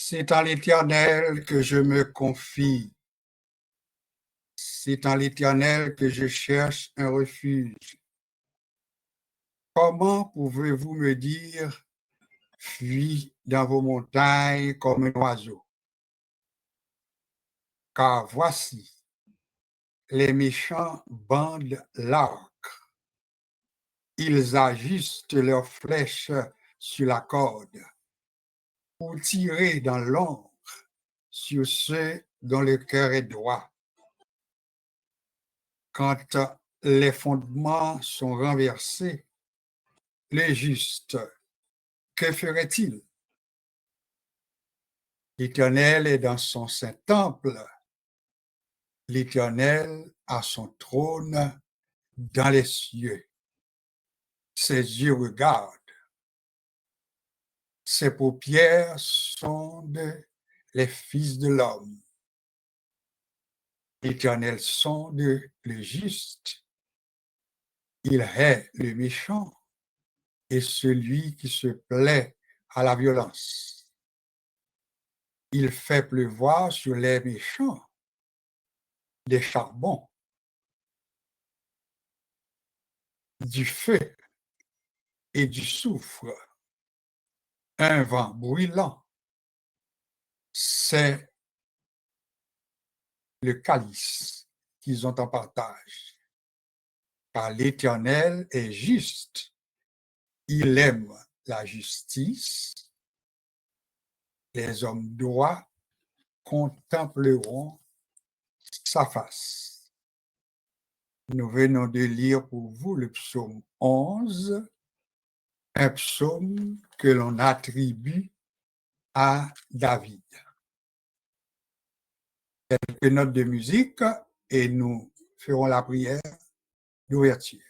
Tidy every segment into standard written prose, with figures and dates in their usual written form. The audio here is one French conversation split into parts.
C'est en l'Éternel que je me confie. C'est en l'Éternel que je cherche un refuge. Comment pouvez-vous me dire, fuis dans vos montagnes comme un oiseau? Car voici, les méchants bandent l'arc. Ils ajustent leurs flèches sur la corde pour tirer dans l'ombre sur ceux dont le cœur est droit. Quand les fondements sont renversés, les justes, que ferait-il? L'Éternel est dans son saint temple. L'Éternel a son trône dans les cieux. Ses yeux regardent. Ses paupières sondent les fils de l'homme. L'Éternel sonde le juste. Il hait le méchant et celui qui se plaît à la violence. Il fait pleuvoir sur les méchants des charbons, du feu et du soufre, un vent brûlant. C'est le calice qu'ils ont en partage. Car l'Éternel est juste. Il aime la justice. Les hommes droits contempleront sa face. Nous venons de lire pour vous le psaume 11, un psaume que l'on attribue à David. Quelques notes de musique et nous ferons la prière d'ouverture.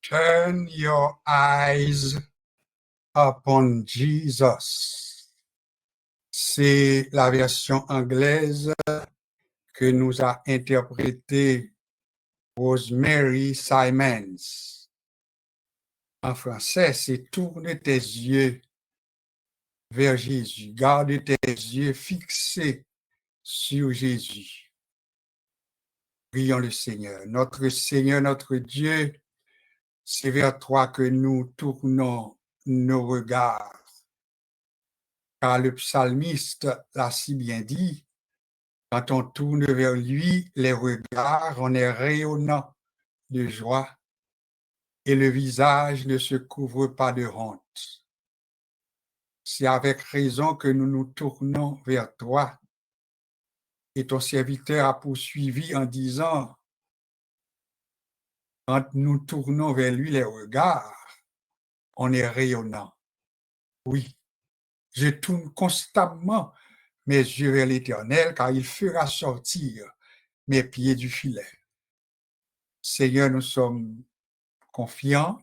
Turn your eyes upon Jesus. C'est la version anglaise que nous a interprété Rosemary Simons. En français, c'est tourne tes yeux vers Jésus. Garde tes yeux fixés sur Jésus. Prions le Seigneur. Notre Seigneur, notre Dieu, c'est vers toi que nous tournons nos regards. Car le psalmiste l'a si bien dit, quand on tourne vers lui les regards, on est rayonnant de joie et le visage ne se couvre pas de honte. C'est avec raison que nous nous tournons vers toi. Et ton serviteur a poursuivi en disant, quand nous tournons vers lui les regards, on est rayonnant. Oui, je tourne constamment mes yeux vers l'Éternel, car il fera sortir mes pieds du filet. Seigneur, nous sommes confiants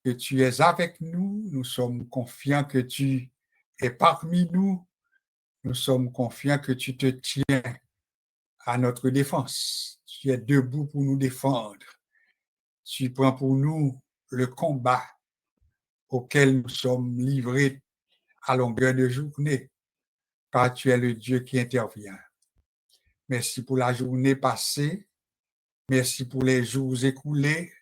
que tu es avec nous, nous sommes confiants que tu es parmi nous Nous sommes confiants que tu te tiens à notre défense. Tu es debout pour nous défendre. Tu prends pour nous le combat auquel nous sommes livrés à longueur de journée, car tu es le Dieu qui intervient. Merci pour la journée passée. Merci pour les jours écoulés.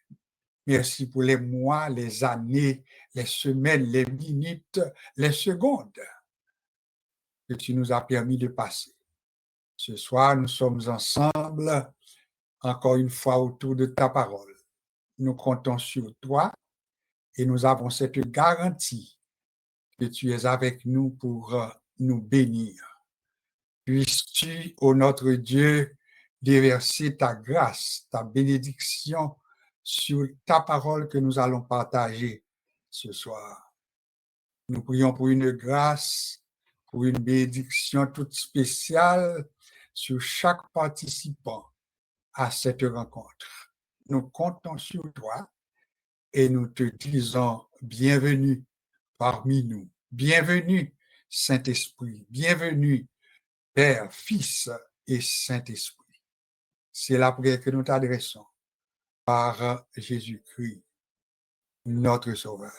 Merci pour les mois, les années, les semaines, les minutes, les secondes que tu nous as permis de passer. Ce soir, nous sommes ensemble, encore une fois, autour de ta parole. Nous comptons sur toi et nous avons cette garantie que tu es avec nous pour nous bénir. Puisses-tu, ô notre Dieu, déverser ta grâce, ta bénédiction sur ta parole que nous allons partager ce soir. Nous prions pour une grâce, pour une bénédiction toute spéciale sur chaque participant à cette rencontre. Nous comptons sur toi et nous te disons bienvenue parmi nous. Bienvenue, Saint-Esprit. Bienvenue, Père, Fils et Saint-Esprit. C'est la prière que nous t'adressons par Jésus-Christ, notre Sauveur.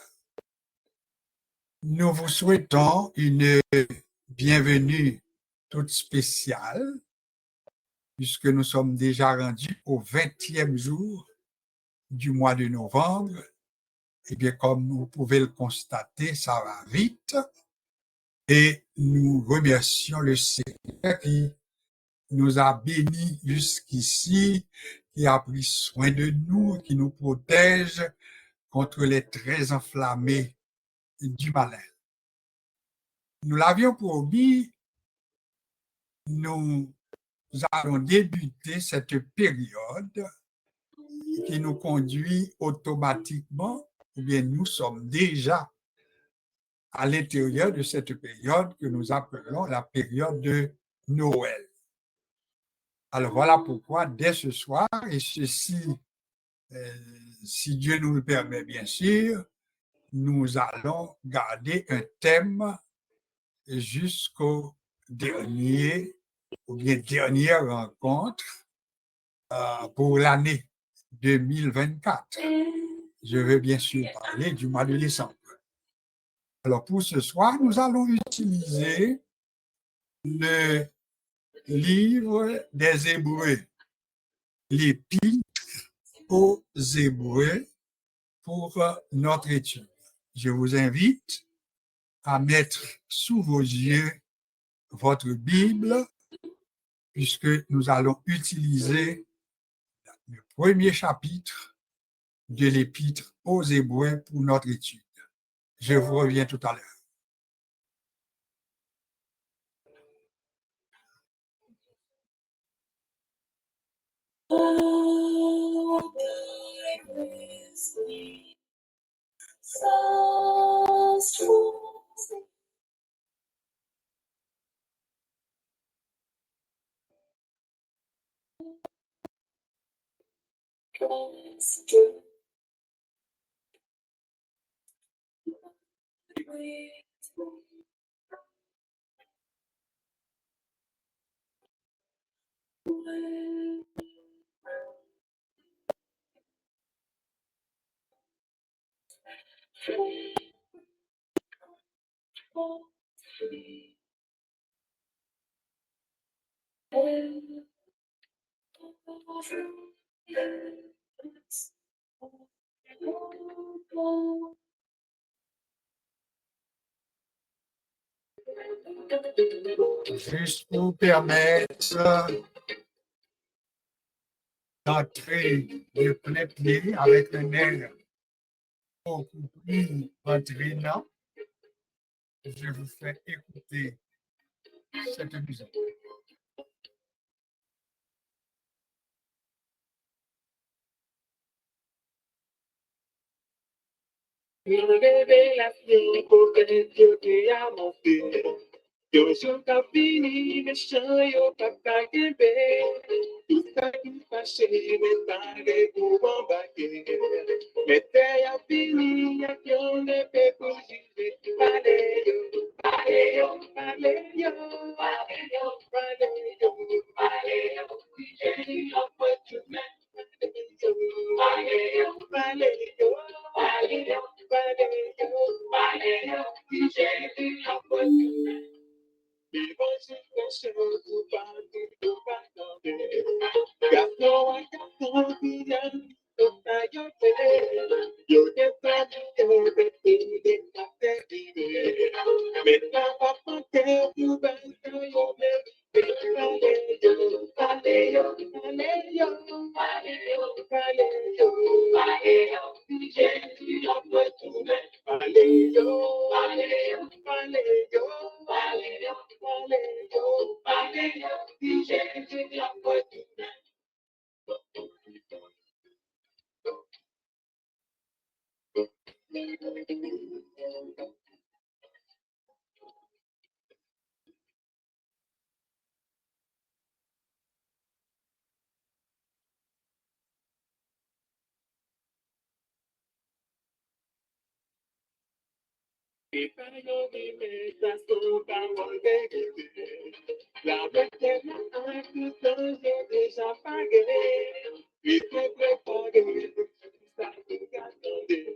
Nous vous souhaitons une bienvenue toute spéciale, puisque nous sommes déjà rendus au 20e jour du mois de novembre. Eh bien, comme vous pouvez le constater, ça va vite. Et nous remercions le Seigneur qui nous a bénis jusqu'ici, qui a pris soin de nous, qui nous protège contre les traits enflammés du malin. Nous l'avions promis, nous allons débuter cette période qui nous conduit automatiquement, ou bien nous sommes déjà à l'intérieur de cette période que nous appelons la période de Noël. Alors voilà pourquoi, dès ce soir, et ceci, si Dieu nous le permet bien sûr, nous allons garder un thème jusqu'au dernier, ou bien dernière rencontre pour l'année 2024. Je vais bien sûr parler du mois de décembre. Alors pour ce soir, nous allons utiliser le livre des Hébreux, l'Épître aux Hébreux pour notre étude. Je vous invite à mettre sous vos yeux votre Bible, puisque nous allons utiliser le premier chapitre de l'Épître aux Hébreux pour notre étude. Je vous reviens tout à l'heure. Oh, God with me, so strong. Juste pour permettre d'entrer de plein pied avec un air beaucoup plus entraînant, je vous fais écouter cette musique. Yo soy capini, me soy yo capagebe. Tout ça qui fâché, mais t'arrêtes pour embarquer. Mais t'es à fini, à qui on est fait pour juger. Valéo, Valéo, Valéo, Valéo, Valéo, Valéo, j'ai un peu de même. Valéo, Valéo, Valéo, Valéo, Valéo, j'ai un peu de même. Et moi, je fais tout partout, tout partout. Garçon à garçon, qui vient, tout à yo fait. Yo t'ai pas dit, yo t'ai dit, des cafés vivés. Maintenant, papa, t'es tout bas, yo t'ai Valéo, Valéo, Valéo, Valéo, Valéo, Valéo, Jésus, on peut tout mettre. Valéo, Valéo, Valéo, Valéo, Valéo, Valéo, Jésus, on peut tout mettre. Et par yon vime, sa son parol vérité. La vérité n'a un tout temps, j'ai déjà pagé. Puis c'est préparé, ça nous attendait.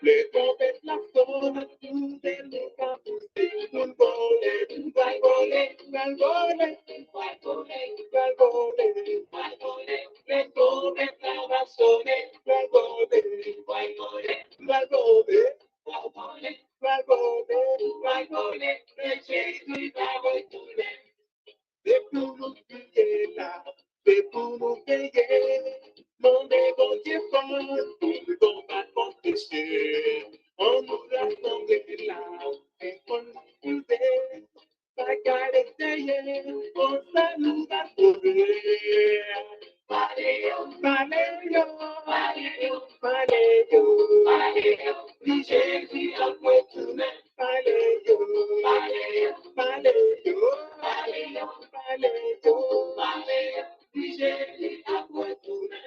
Les trompes la sonnent, tout est le cas poussé. Nous voler, nous va voler, nous va voler, nous va voler, nous va voler, nous va voler. Les trompes la va sonner, nous va voler, nous va voler, nous va voler. C'est pour nous crier là, c'est pour nous payer. Mon bon Dieu, pour nous combattre contre péché. On nous rassemble là, et qu'on nous fait. Pas qu'à l'essayer, on ça nous va sauver. Valéo, Valéo, Valéo, Valéo, Valéo, dis Jésus, envoie tout le Valéo, Valéo, Valéo, Valéo, Valéo, Valéo, dis Jésus, envoie tout le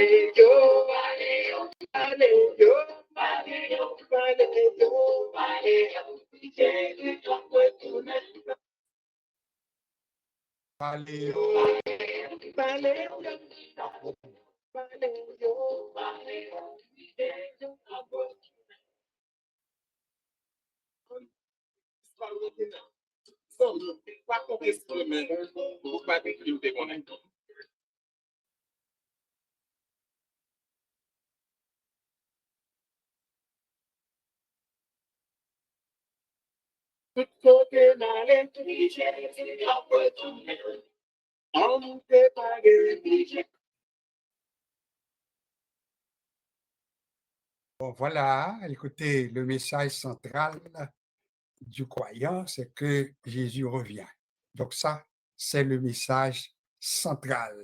Valéo, Valéo, Valéo, Valéo, Valéo, Valéo, dis Jésus, envoie tout le Valéo, Valéo, Valéo, Valéo, dis Jésus, envoie So, pas qu'on est sur le même, vous pas d'équilibre qu'on a. Tout côté dans les trichés, envoie tout le monde. On nous fait pas guérir. bon, voilà, écoutez, le message central du croyant, c'est que Jésus revient. Donc ça, c'est le message central.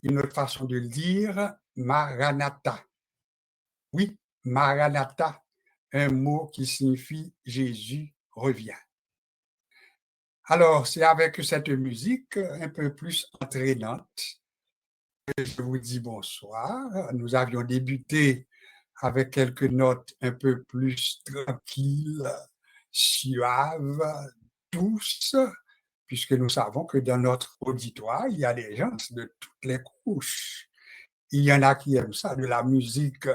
Une autre façon de le dire, Maranatha. Oui, Maranatha, un mot qui signifie Jésus revient. Alors, c'est avec cette musique un peu plus entraînante que je vous dis bonsoir. Nous avions débuté avec quelques notes un peu plus tranquilles, suaves, douces, puisque nous savons que dans notre auditoire, il y a des gens de toutes les couches. Il y en a qui aiment ça, de la musique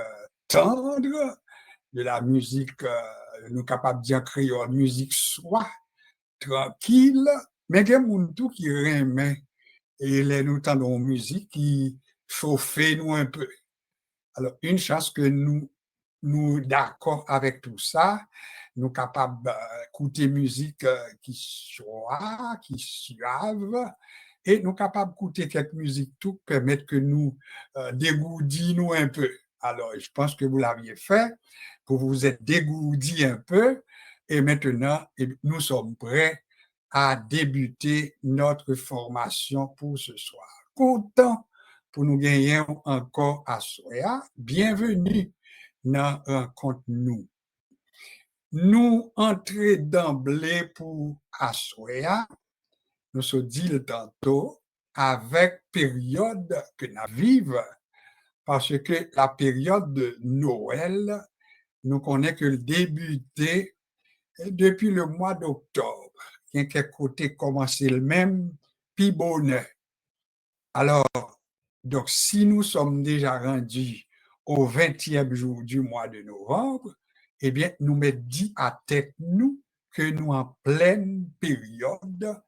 tendre, de la musique, nous capables de dire créole, musique soit tranquille, mais il y a des gens qui aiment et les nous entendons musique qui chauffe nous un peu. Alors, une chance que nous d'accord avec tout ça, nous capables d'écouter musique qui soit, qui suave, et nous capables d'écouter cette musique tout permettre que nous dégourdissons un peu. Alors, je pense que vous l'aviez fait, pour vous être dégourdi un peu, et maintenant, nous sommes prêts à débuter notre formation pour ce soir. Content pour nous gagner encore à Soya. Bienvenue dans Rencontre Nous. Nous entrons d'emblée pour Assoya, nous se dit tantôt, avec période que nous vivons, parce que la période de Noël, nous connaissons que le débuté depuis le mois d'octobre. Il y a quelque côté commencé le même, puis bonheur. Alors, donc, si nous sommes déjà rendus au 20e jour du mois de novembre, eh bien, nous mettons dit à tête nous que nous en pleine période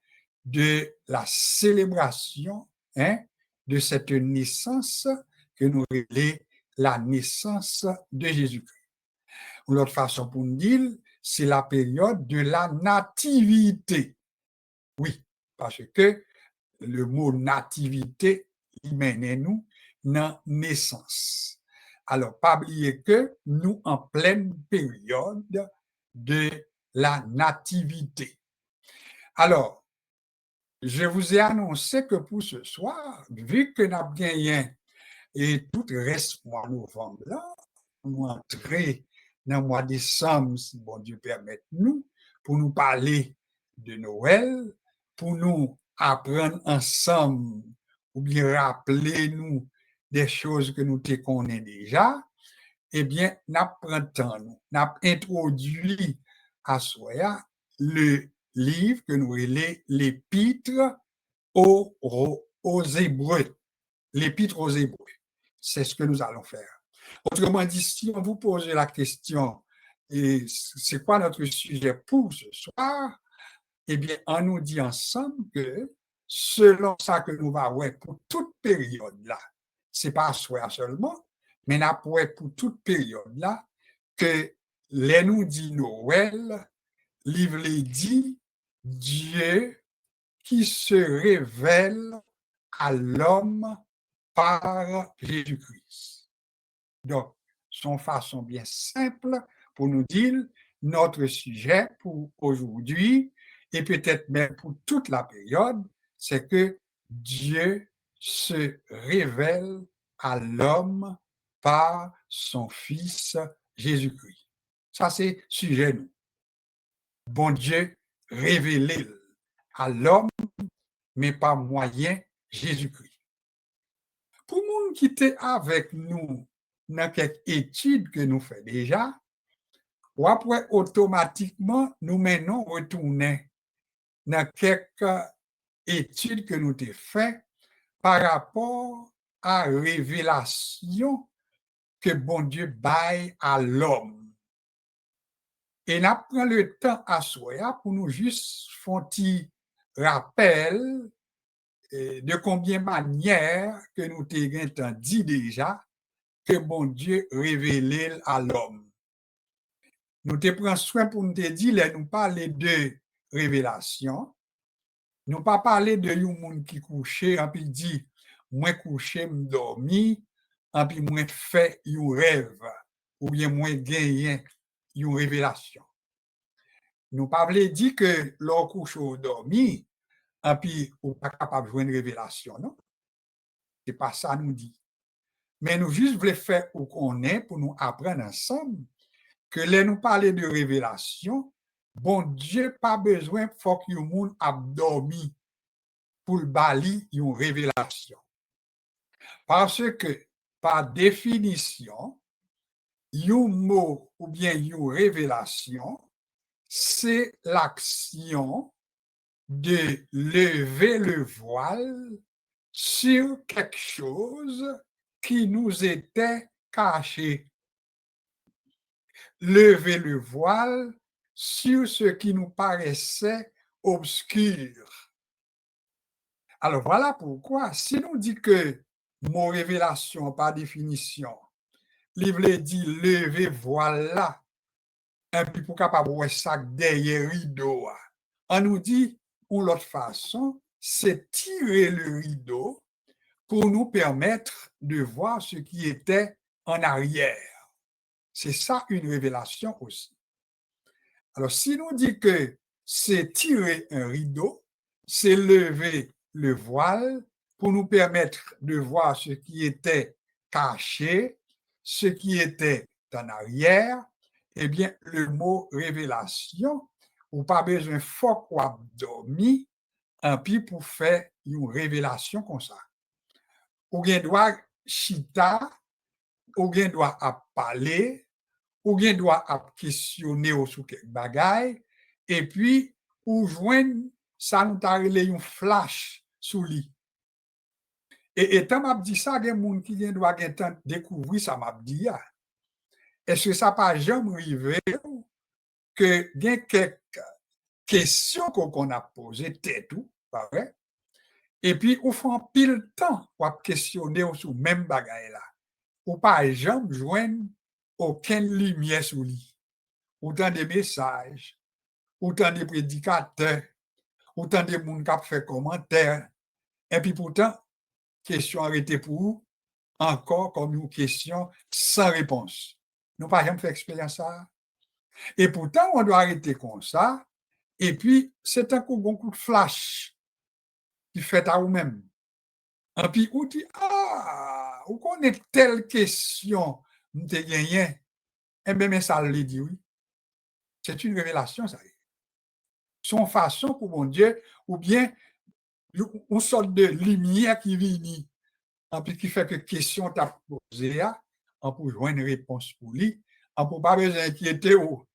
de la célébration de cette naissance que nous appelons la naissance de Jésus-Christ. Ou l'autre façon pour nous dire, c'est la période de la nativité. Oui, parce que le mot nativité, il mène nous dans naissance. Alors, pas oublier que nous en pleine période de la nativité. Alors, je vous ai annoncé que pour ce soir, vu que nous avons gagné et tout reste mois novembre là, nous entrer dans le mois de décembre, si bon Dieu permet nous, pour nous parler de Noël, pour nous apprendre ensemble ou bien rappeler nous des choses que nous te connaissons déjà, eh bien, nous prenons nous introduit à Soya le livre que nous appelons l'Épître aux Hébreux. L'Épître aux Hébreux. C'est ce que nous allons faire. Autrement dit, si on vous pose la question, et c'est quoi notre sujet pour ce soir, eh bien, on nous dit ensemble que selon ça que nous va voir pour toute période là, c'est pas soir seulement, mais pour toute période là, que les nous dit Noël, livre les dit Dieu qui se révèle à l'homme par Jésus-Christ. Donc, son façon bien simple pour nous dire notre sujet pour aujourd'hui et peut-être même pour toute la période, c'est que Dieu se révèle à l'homme par son Fils Jésus-Christ. Ça, c'est sujet nous. Bon Dieu révélé à l'homme, mais par moyen Jésus-Christ. Pour moun qui était avec nous dans quelques études que nous faisons déjà, ou après automatiquement nous menons retourner dans quelques études que nous avons faites par rapport à la révélation que bon Dieu baille à l'homme. Et nous prenons le temps à soi pour nous juste faire un petit rappel de combien de manières que nous t'avons dit déjà que bon Dieu révélé à l'homme. Nous te prenons soin pour nous te dire, nous parler de révélation, nous pas parler de un monde qui couché, et puis dit, moi couché, m'dormi, et puis moi fait un rêve, ou bien moi gagné une révélation. Nous pas dire que l'on couche ou dormi, et puis on pas capable de jouer une révélation, non? C'est pas ça nous dit. Mais nous juste voulons faire où qu'on est pour nous apprendre ensemble que là nous parler de révélation, bon Dieu pas besoin faut que le monde a dormi pour le bali une révélation. Parce que par définition, un mot ou bien une révélation, c'est l'action de lever le voile sur quelque chose qui nous était caché. Lever le voile sur ce qui nous paraissait obscur. Alors voilà pourquoi, si nous dit que mon révélation par définition, livre dit lever voile là, et puis pour capable voir ça derrière rideau, on nous dit ou l'autre façon, c'est tirer le rideau pour nous permettre de voir ce qui était en arrière. C'est ça une révélation aussi. Alors, si l'on dit que c'est tirer un rideau, c'est lever le voile pour nous permettre de voir ce qui était caché, ce qui était en arrière, eh bien, le mot révélation, ou pas besoin fort quoi dormir, un puis pour faire une révélation comme ça. Ou bien doit chita, ou bien doit parler, ou bien doit questionner ou sous quelque bagaille, et puis, ou joindre, ça nous a relé un flash sous lui. Et étant m'a dit ça, il y a des gens qui doit découvrir ça m'a dit. Est-ce que ça pas jamais arrivé que il y a quelques questions qu'on a posées, tête tout, pas vrai? Et puis, ou font pile temps pour questionner sur même bagaille là. Ou pas jamais joindre aucune lumière sous lui. Autant de messages, autant de prédicateurs, autant de monde qui a fait commentaires. Et puis pourtant, question arrêtée pour vous, encore comme une question sans réponse. Nous n'avons pas jamais fait expérience ça. Et pourtant, on doit arrêter comme ça. Et puis, c'est un coup de flash qui fait à vous-même. Et puis, on dit, ah, vous connaissez telle question, vous avez gagné. Eh bien, mais ça le dit, oui. C'est une révélation, ça. Son façon pour mon Dieu, ou bien une sorte de lumière qui vient, et puis qui fait que question t'a posée, on peut joindre une réponse pour lui, on peut pas besoin d'inquiéter ou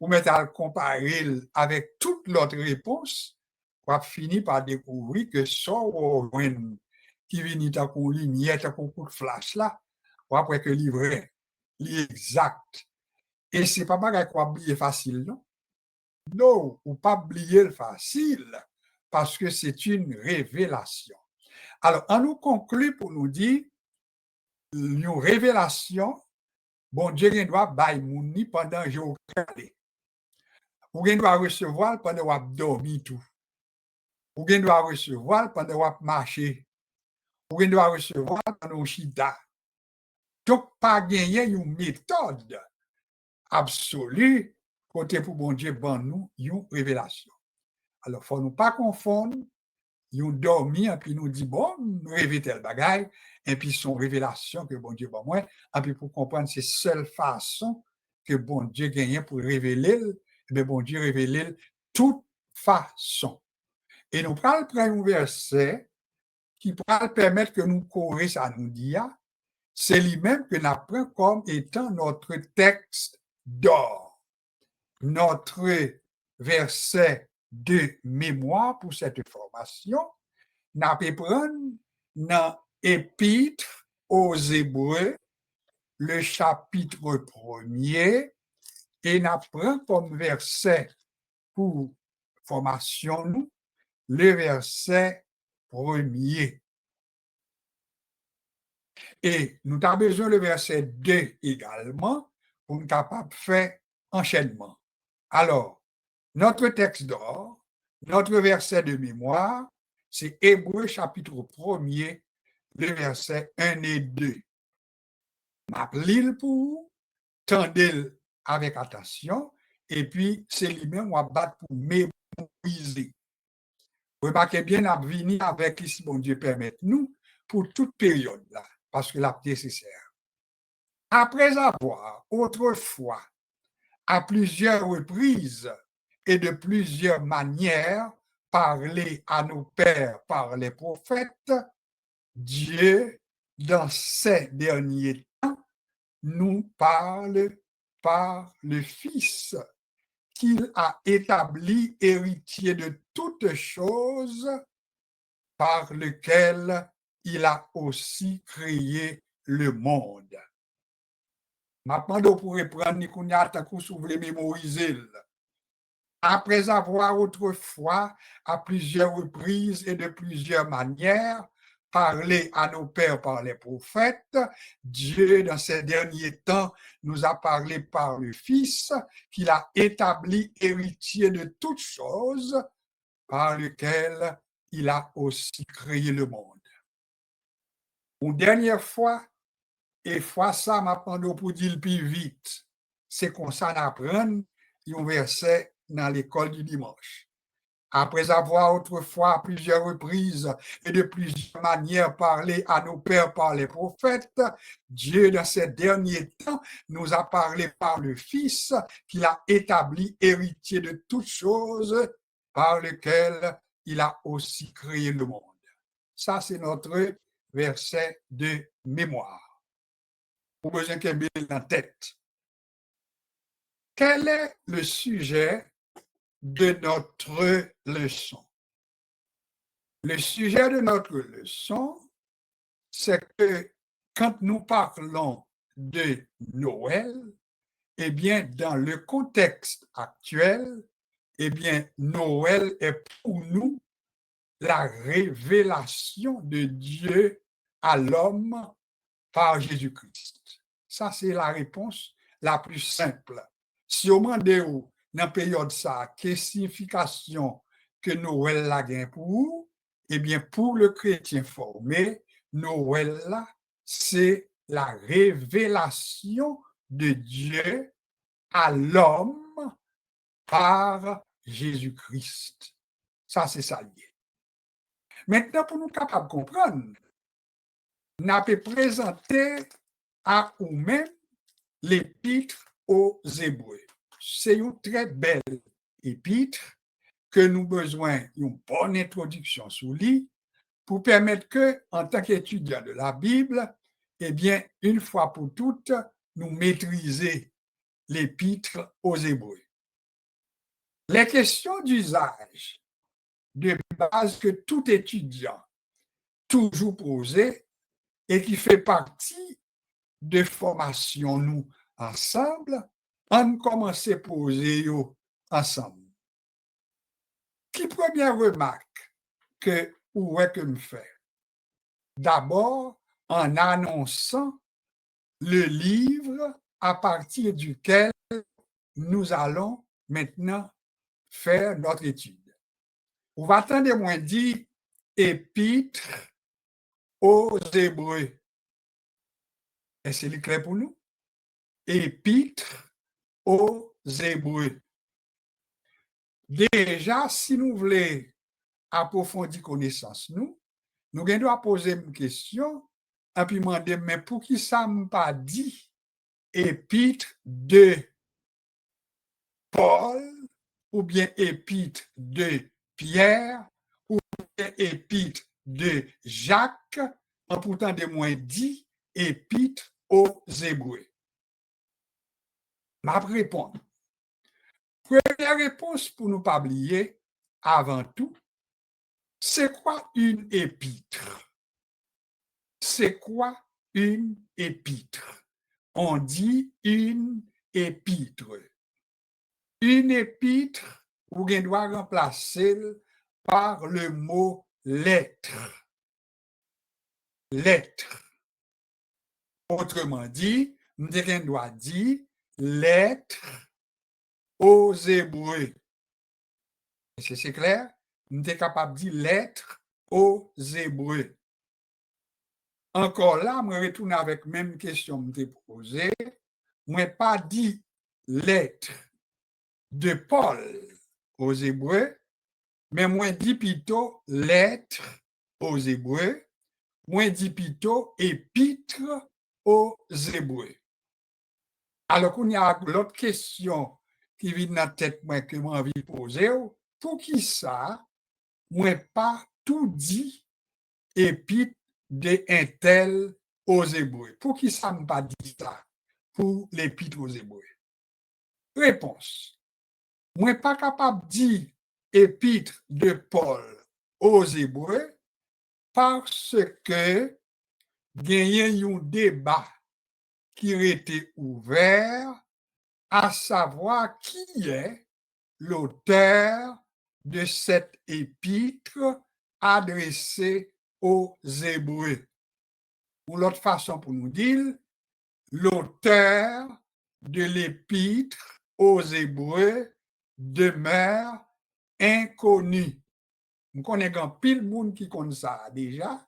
mettre à le comparer avec toute l'autre réponse, on finir par découvrir que ça, qui vient dans une lumière, dans un coup de flash là, ou après que livrer, l'exact. Et c'est pas pareil qu'on oublier facile, non? Non, ou pas oublier le facile, parce que c'est une révélation. Alors, on nous conclut pour nous dire, une révélation, bon Dieu ne doit bailler mouni pendant que vous regardez. Ou ne doit recevoir pendant que vous dormez tout. Ou ne doit recevoir pendant que vous marchez. Ou ne doit recevoir pendant que vous chita. Donc, pas gagner une méthode absolue côté pour bon Dieu, bon nous, une révélation. Alors, il ne faut nous pas confondre. Ils dormi et puis nous dit bon, nous rêver tel bagaille, et puis son révélation que bon Dieu, bon moi, et puis pour comprendre c'est seule façon que bon Dieu gagne pour révéler, mais bon Dieu révéler toute façon. Et nous prenons un verset qui pourra permettre que nous courir ça nous dit, c'est lui-même que nous apprenons comme étant notre texte d'or, notre verset de mémoire pour cette formation. N'a pas prendre dans Épître aux Hébreux, le chapitre 1er, et n'a prend comme verset pour formation nous, le verset 1er. Et nous avons besoin le verset 2 également pour nous capable de faire enchaînement. Alors, notre texte d'or, notre verset de mémoire, c'est Hébreux chapitre 1er, le verset 1 et 2. M'appelez pour vous, tendez avec attention, et puis c'est lui-même on va battre pour mémoriser. Remarquez bien, on va venir avec ici, bon Dieu permette nous, pour toute période là, parce que la nécessaire. Après avoir autrefois, à plusieurs reprises et de plusieurs manières, parlé à nos pères par les prophètes, Dieu, dans ces derniers temps, nous parle par le Fils qu'il a établi héritier de toutes choses, par lequel il a aussi créé le monde. Maintenant, vous pourrez prendre Nikounia Takou si vous voulez mémoriser. Après avoir autrefois, à plusieurs reprises et de plusieurs manières, parlé à nos pères par les prophètes, Dieu, dans ces derniers temps, nous a parlé par le Fils, qu'il a établi héritier de toutes choses, par lequel il a aussi créé le monde. Une dernière fois, et fois ça m'apprendre pour dire plus vite. C'est comme ça d'apprendre un verset dans l'école du dimanche. Après avoir autrefois à plusieurs reprises et de plusieurs manières parlé à nos pères par les prophètes, Dieu, dans ces derniers temps, nous a parlé par le Fils qu'il a établi héritier de toutes choses, par lequel il a aussi créé le monde. Ça, c'est notre verset de mémoire. Pour besoin qu'il ait en tête. Quel est le sujet de notre leçon? Le sujet de notre leçon, c'est que quand nous parlons de Noël, eh bien, dans le contexte actuel, eh bien, Noël est pour nous la révélation de Dieu à l'homme par Jésus-Christ. Ça, c'est la réponse la plus simple. Si on demande dans la période ça, quelle signification que Noël la gagne pour vous, eh bien, pour le chrétien formé, Noël là, c'est la révélation de Dieu à l'homme par Jésus-Christ. Ça, c'est ça lié. Maintenant, pour nous capables de comprendre, nous avons présenté à nous-mêmes l'épître aux Hébreux. C'est une très belle épître que nous avons besoin d'une bonne introduction sous lui pour permettre que, en tant qu'étudiant de la Bible, eh bien, une fois pour toutes, nous maîtriser l'épître aux Hébreux. Les questions d'usage de base que tout étudiant toujours posé et qui fait partie de formation nous ensemble, on commence à poser ensemble. Qui première remarque que où est que me fait? D'abord, en annonçant le livre à partir duquel nous allons maintenant faire notre étude. On va attendre moins dire épître aux Hébreux. Est-ce que c'est clair pour nous? Épître aux Hébreux. Déjà, si nous voulons approfondir connaissance, nous devons poser une question et puis demander, mais pour qui ça ne pas dit épître de Paul ou bien épître de Pierre ou bien épître de Jacques, en pourtant de moins dit épître aux Hébreux? Ma réponse. Première réponse pour ne pas oublier, avant tout, c'est quoi une épître? C'est quoi une épître? On dit une épître. Une épître, vous devez remplacer par le mot lettre. Lettre. Autrement dit, nous devons dire lettre aux Hébreux. C'est clair? Nous sommes capables de dire lettre aux Hébreux. Encore là, je retourne avec la même question que je t'ai posée. Je n'ai pas dit lettre de Paul aux Hébreux, mais moi dit plutôt lettre aux Hébreux, moi dit plutôt épître aux Hébreux. Alors qu'on y a l'autre question qui vient dans la tête moi que j'ai envie de poser, pour qui ça, moi pas tout dit épître de un tel aux Hébreux. Pour qui ça m'a pas dit ça pour l'épître aux Hébreux? Réponse. Moi pas capable de dire épître de Paul aux Hébreux parce que il y a un débat qui a été ouvert à savoir qui est l'auteur de cette épître adressée aux Hébreux. Ou l'autre façon pour nous dire, l'auteur de l'épître aux Hébreux demeure inconnu. Nous connaissons pile monde qui connaît ça déjà,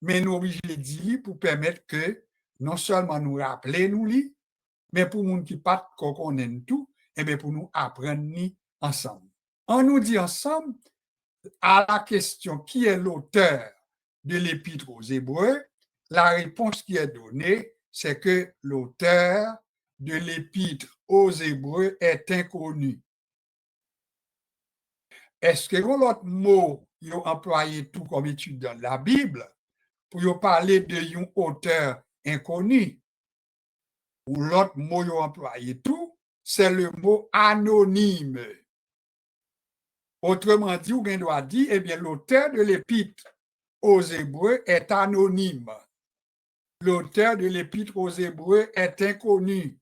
mais nous obligés de dire pour permettre que non seulement nous rappeler nous li, mais pour nous qui pas qu'on connaît tout, et bien pour nous apprendre ni ensemble. On nous dit ensemble à la question qui est l'auteur de l'Épître aux Hébreux, la réponse qui est donnée, c'est que l'auteur de l'Épître aux Hébreux est inconnu. Est-ce que l'autre mot ils ont employé tout comme étude dans la Bible pour parler de un auteur inconnu? Ou l'autre mot qu'ils ont employé tout, c'est le mot anonyme. Autrement dit, on doit dire, eh bien, l'auteur de l'Épître aux Hébreux est anonyme. L'auteur de l'Épître aux Hébreux est inconnu.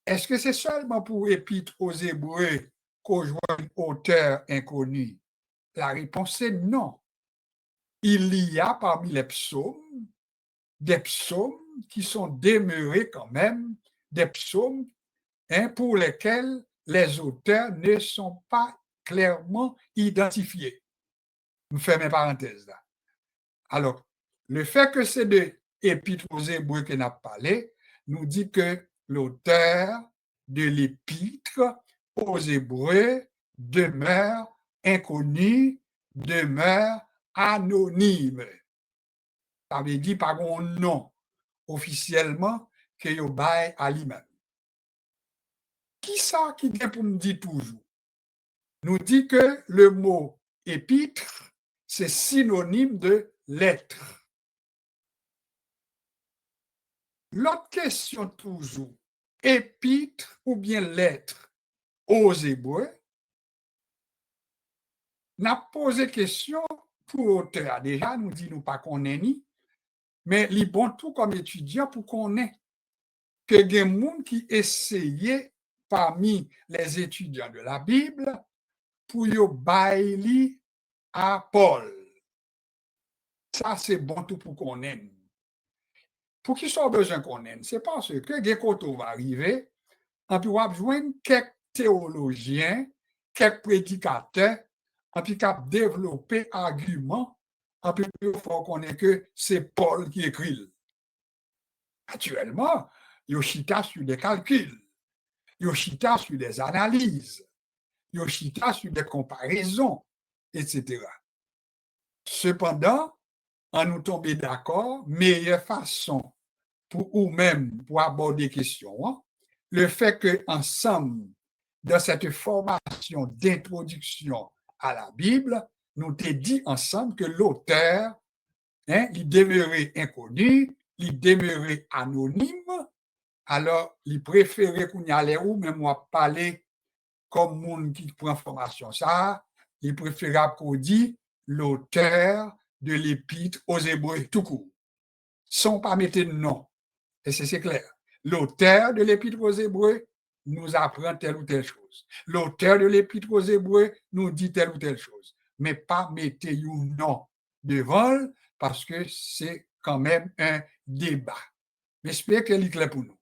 Est-ce que c'est seulement pour l'Épître aux Hébreux qu'on joue un auteur inconnu? La réponse est non. Il y a parmi les psaumes des psaumes qui sont demeurés quand même, des psaumes pour lesquels les auteurs ne sont pas clairement identifiés. Je ferme mes parenthèses là. Alors, le fait que c'est de l'Épître aux Hébreux qu'on a parlé nous dit que l'auteur de l'Épître aux Hébreux demeure inconnu, demeure anonyme. Ça veut dire par un nom officiellement que yo bail à lui-même. Qui ça qui vient pour nous dire toujours? Nous dit que le mot épître, c'est synonyme de lettre. L'autre question toujours, épître ou bien lettre aux Hébreux, n'a posé question pour l'auteur. Déjà, nous dit nous pas qu'on est ni, mais li bon tout comme étudiant pour qu'on ait que des gens qui essayaient parmi les étudiants de la Bible pour yo baili à Paul. Ça, c'est bon tout pour qu'on aime. Pour qui soit besoin qu'on aime, c'est parce que des côtés va arriver, on peut joindre quelques théologiens, quelques prédicateurs, on peut développer arguments, on peut faire qu'on ait que c'est Paul qui écrit. Actuellement, Yoshita sur des calculs, Yoshita sur des analyses, Yoshita sur des comparaisons, etc. Cependant, en nous tomber d'accord, meilleure façon pour ou-même pour aborder questions, hein, le fait que ensemble, dans cette formation d'introduction à la Bible, nous t'ai dit ensemble que l'auteur, il demeurait inconnu, il demeurait anonyme, alors il préférait qu'on y allait ou même moi parler comme monde qui prend formation ça, il préférait qu'on dise l'auteur de l'Épître aux Hébreux tout court, sans pas mettre de nom. Et c'est clair. L'auteur de l'Épître aux Hébreux nous apprend telle ou telle chose. L'auteur de l'Épître aux Hébreux nous dit telle ou telle chose. Mais pas mettre un nom devant parce que c'est quand même un débat. J'espère qu'elle est claire pour nous.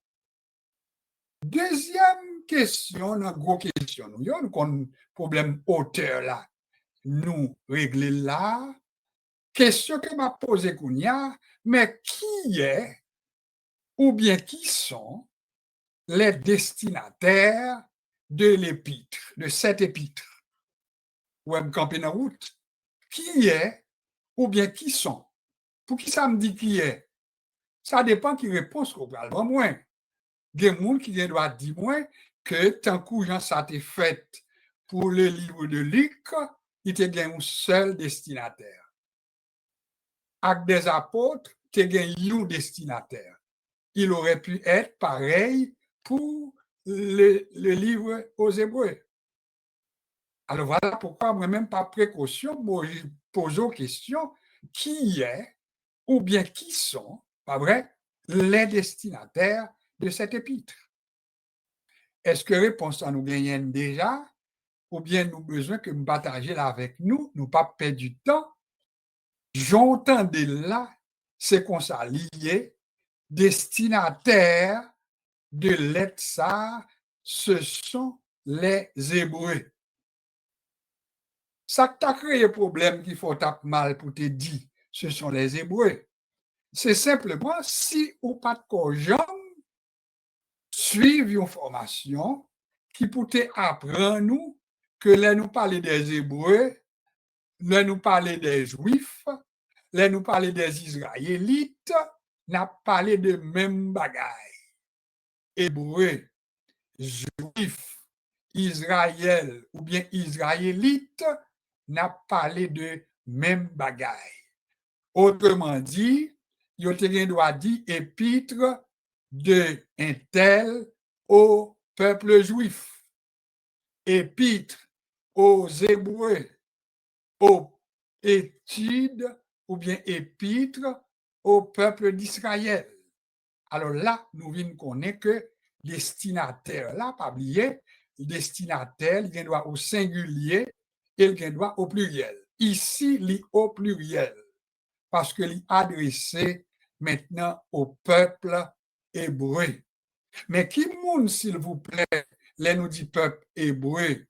Deuxième question, une grosse question. Nous avons un problème auteur là. Nous régler là. Question que m'a posée Kounia, mais qui est ou bien qui sont les destinataires de l'épître, de cette épître? Ou même camper en route. Qui est ou bien qui sont? Pour qui ça me dit qui est? Ça dépend qui répond qu'on parle moins. Il y a des gens qui doivent dire moins que tant que Jean ça a été fait pour le livre de Luc, il y a un seul destinataire. Actes des apôtres, il y a un destinataire. Il aurait pu être pareil pour le livre aux Hébreux. Alors voilà pourquoi moi-même par précaution, moi je pose aux questions qui est ou bien qui sont, pas vrai, les destinataires de cette épître. Est-ce que réponse à nous gagnons déjà ou bien nous besoin que nous partagions là avec nous, nous pas perdre du temps? J'entendais là, c'est qu'on ça lié, destinataire de l'être ça, ce sont les Hébreux. Ça t'a créé problème qu'il faut taper mal pour te dire, ce sont les Hébreux. c'est simplement si ou pas de gens suivent une formation qui peut apprendre nous que là nous parler des Hébreux, là nous parler des Juifs, là nous parler des Israélites, n'a parlé de même bagaille. Hébreux, Juifs, Israël ou bien Israélite n'a parlé de même bagaille. Autrement dit, il y a droit dit épître de un tel au peuple juif, épître aux Hébreux, aux études ou bien épître au peuple d'Israël. Alors là, nous venons connaître que destinataire, là, pas oublier, destinataire, il y a droit au singulier et il y a droit au pluriel. Ici, il est au pluriel parce que il est adressé maintenant au peuple hébreu. Mais qui monde, s'il vous plaît, là nous dit peuple hébreu,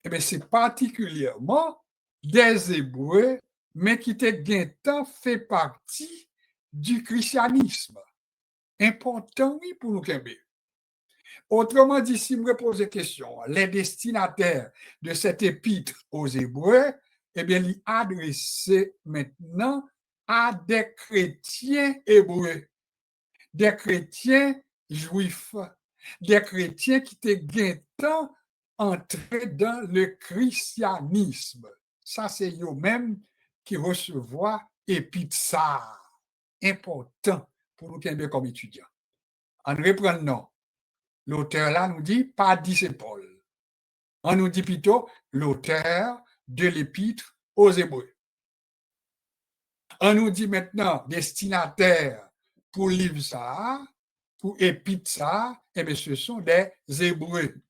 eh bien, c'est particulièrement des Hébreux, mais qui fait partie du christianisme. Important, oui, pour nous Québec. Autrement dit, si je me pose la question, les destinataires de cet épître aux Hébreux, eh bien, il est adressé maintenant à des chrétiens hébreux, des chrétiens juifs, des chrétiens qui étaient entrés dans le christianisme. Ça, c'est eux-mêmes qui recevoir épître ça. Important pour nous Québec comme étudiants. En reprenant, l'auteur là nous dit, pas dit c'est Paul. On nous dit plutôt l'auteur de l'épître aux Hébreux. On nous dit maintenant destinataire pour livre ça, pour épître ça, et bien ce sont des Hébreux,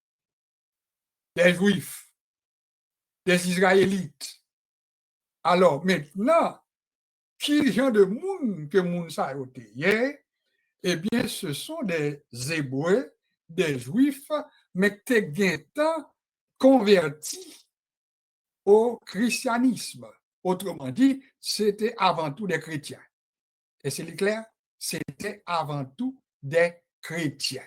des Juifs, des Israélites. Alors maintenant, qui genre de monde que monde ça a été? Eh bien, ce sont des Hébreux, des Juifs, mais qui étaient convertis au christianisme. Autrement dit, c'était avant tout des chrétiens. Et c'est clair, c'était avant tout des chrétiens.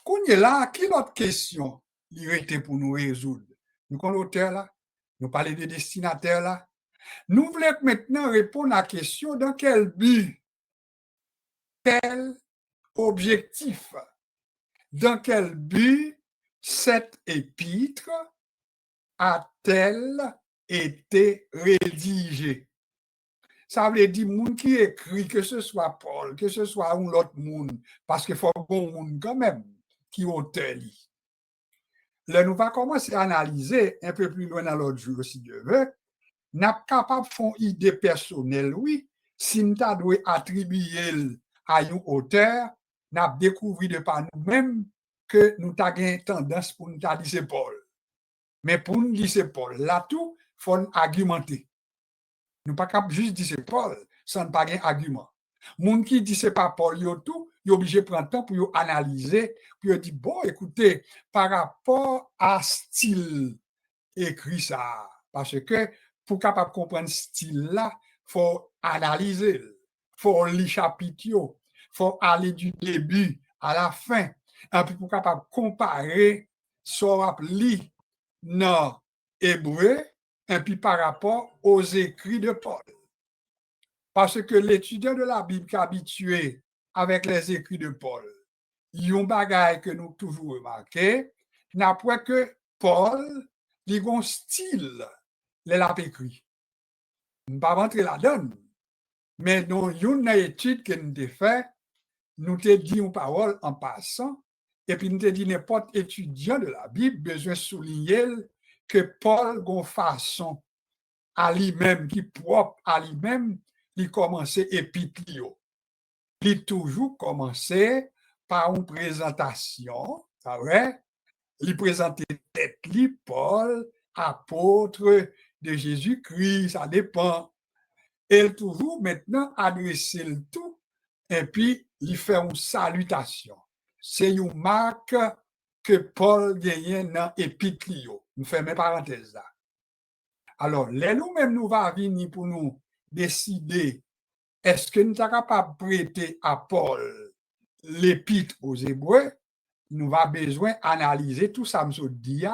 Qu'on est là, quelle autre question il était pour nous résoudre? Nous connaissons l'auteur là, nous parlons des destinataires là. Nous voulons maintenant répondre à la question dans quel but, quel objectif, dans quel but cette épître a-t-elle été rédigée? Ça veut dire monde qui écrit, que ce soit Paul, que ce soit un autre monde, parce qu'il faut un monde quand même qui auteur. Là, nous va commencer à analyser un peu plus loin dans l'autre jour, si Dieu veut. N'a pas capable de faire une idée personnelle, oui, si nous devons attribuer à un auteur, n'a découvert de par nous-mêmes que nous avons tendance pour nous dire c'est Paul. Mais pour nous dire c'est Paul, là tout, il faut argumenter. Nous ne pouvons pas juste dire c'est Paul sans pas un argument. Moun qui dit c'est pas Paul, yo tout, il est obligé de prendre temps pour analyser, pour dire bon, écoutez, par rapport à style écrit ça, parce que pour capable comprendre style là, faut analyser, faut lire chapitre, faut aller du début à la fin, et puis pour capable comparer soit lit dans hébreu et puis par rapport aux écrits de Paul. Parce que l'étudiant de la Bible qui est habitué avec les écrits de Paul, il y a un bagage que nous toujours remarqué, n'a pas que Paul, il a un style, il a écrit. Je ne vais pas rentrer là-dedans, mais dans une étude que nous avons fait, nous avons dit une parole en passant, et puis nous avons dit n'importe étudiant de la Bible besoin de souligner que Paul a une façon à lui-même, qui est propre à lui-même, il commençait épître. Il toujours commencé par une présentation, c'est vrai? Il présentait tête, Paul, apôtre de Jésus-Christ, ça dépend. Et toujours maintenant adresser le tout, et puis il fait une salutation. C'est une marque que Paul gagne dans l'épître. Nous faisons mes parenthèses là. Alors, nous-mêmes, nous va venir pour nous décider est-ce que nous sommes capables de prêter à Paul l'épître aux Hébreux? Nous avons besoin d'analyser tout ça, nous dit,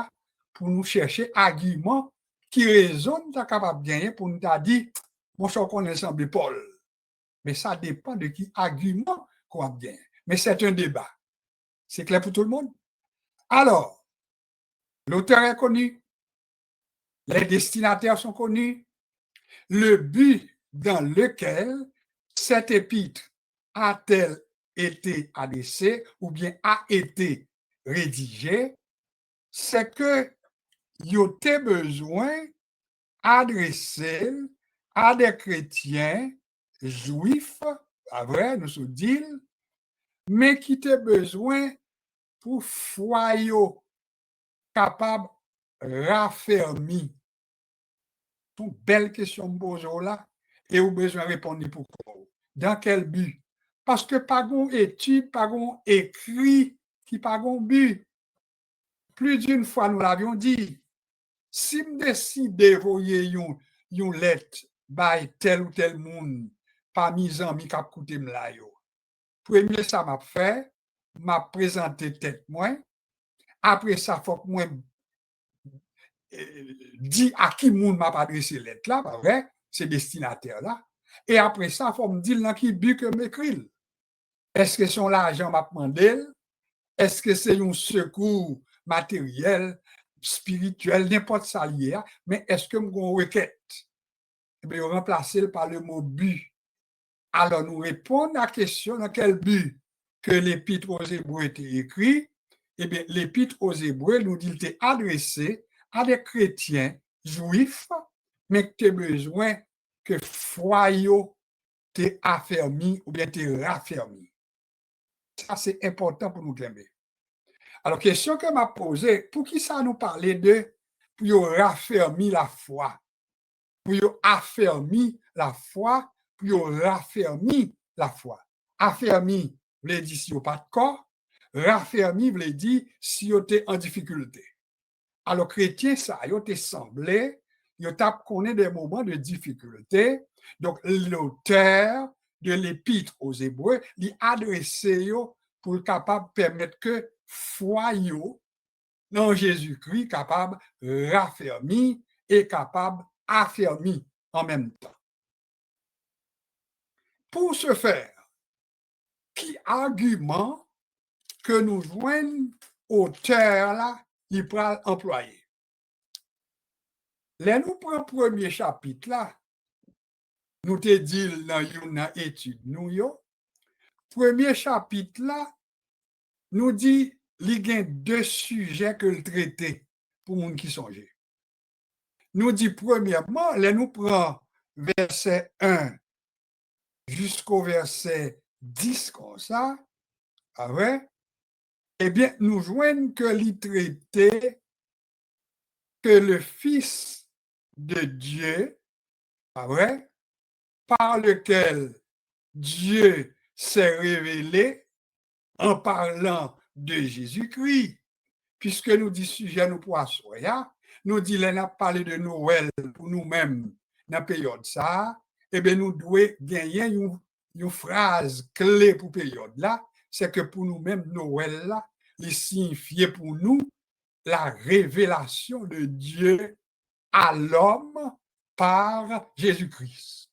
pour nous chercher arguments qui résonnent, nous sommes capables de gagner pour nous dire, bon, je connais semble Paul. Mais ça dépend de qui argument qu'on a gagné. Mais c'est un débat. C'est clair pour tout le monde? Alors, l'auteur est connu, les destinataires sont connus, le but dans lequel cette épître a-t-elle été adressée ou bien a été rédigée, c'est que il y a besoin d'adresser à des chrétiens juifs, à vrai, nous sommes dit, mais qui ont besoin pour foyer capable raffermi. C'est une belle question de poser là et vous besoin de répondre pourquoi. Dans quel but? Parce que pas gon étude, pas gon écrit qui pas gon but. Plus d'une fois nous l'avions dit. Si me décide d'envoyer une lettre by tel ou tel monde parmi les amis qui a coûté me là yo. Premier ça m'a fait, m'a présenté tête moi. Après ça faut que moi dit à qui monde m'a adressé lettre là, pas vrai? C'est destinataire là. Et après ça faut me dire dans qui but que m'écrit. Est-ce que son l'argent m'a demandé? Est-ce que c'est un secours matériel, spirituel, n'importe ça lié, mais est-ce que mon requête? Eh bien, on remplace par le mot but. Alors, nous répondons à la question dans quel but que l'épître aux Hébreux était écrit. Eh bien, l'épître aux Hébreux nous dit qu'il était adressé à des chrétiens juifs, mais qui ont besoin que foyer t'es affermi ou bien t'es raffermi. Ça, c'est important pour nous aimer. Alors, question que m'a posée, pour qui ça nous parlait de pour raffermir la foi, pour affermir la foi, pour raffermir la foi. Affermir veut dire si vous pas de corps, raffermir veut dire si vous êtes en difficulté. Alors, chrétien, ça, il te semblé, il t'a connu des moments de difficulté. Donc, l'auteur de l'épître aux Hébreux, il adressé pour être capable de permettre que foi dans Jésus-Christ capable raffermir et capable affermir en même temps. Pour ce faire, qui argument que nous joignons auteur là, il peut employer? Là, nous prenons le premier chapitre là, nous te dit dans une étude, nous yo, premier chapitre là, nous dit il y a deux sujets que le traité pour les gens qui songent. Nous dit premièrement, là nous prenons verset 1 jusqu'au verset 10 comme ça, ah ouais, eh bien, nous joignons que il traité que le Fils de Dieu, ah ouais, par lequel Dieu s'est révélé en parlant de Jésus-Christ, puisque nous dit sujet nous poissons, nous dit là, n'a parlé de Noël pour nous-mêmes dans la période ça, eh bien, nous devons gagner une phrase clé pour la période là, c'est que pour nous-mêmes, Noël là, il signifie pour nous la révélation de Dieu à l'homme par Jésus-Christ.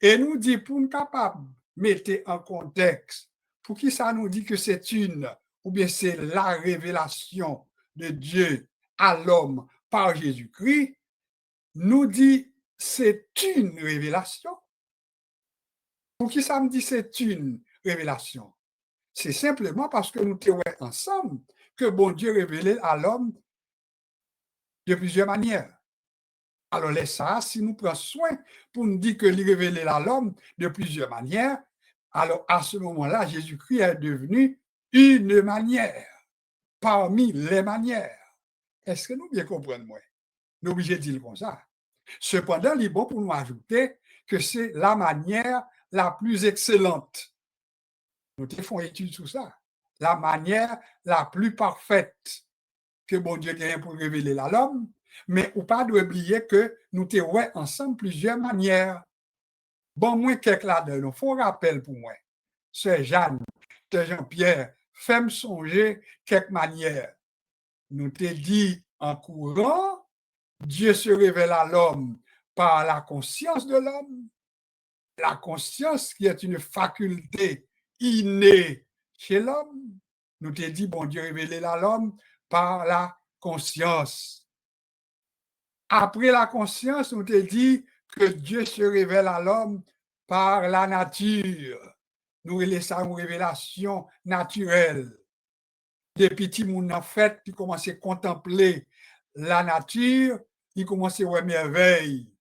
Et nous dit, pour nous capables de mettre en contexte, pour qui ça nous dit que c'est une, ou bien c'est la révélation de Dieu à l'homme par Jésus-Christ, nous dit, c'est une révélation. Pour qui ça me dit c'est une révélation? C'est simplement parce que nous théorisons ensemble que bon Dieu révélé à l'homme de plusieurs manières. Alors, laisse ça, si nous prenons soin pour nous dire que il révélé à l'homme de plusieurs manières, alors à ce moment-là, Jésus-Christ est devenu une manière parmi les manières. Est-ce que nous bien comprenons, moi? Nous sommes obligés de dire comme ça. Cependant, il est bon pour nous ajouter que c'est la manière la plus excellente. Nous faisons étude sur ça. La manière la plus parfaite que bon Dieu gagne pour révéler à l'homme, mais ou pas d'oublier que nous avons ensemble plusieurs manières. Bon, moi, quelques là-dedans, faut rappel pour moi. C'est Jeanne, c'est Jean-Pierre, fais-moi songer quelques manières. Nous te dit en courant, Dieu se révèle à l'homme par la conscience de l'homme, la conscience qui est une faculté innée chez l'homme. Nous te dit, bon Dieu révélé à l'homme par la conscience. Après la conscience, nous te dit que Dieu se révèle à l'homme par la nature. Nous laissons une révélation naturelle. Des petits moun en fait, qui commencent à contempler la nature, qui commencent à voir merveille.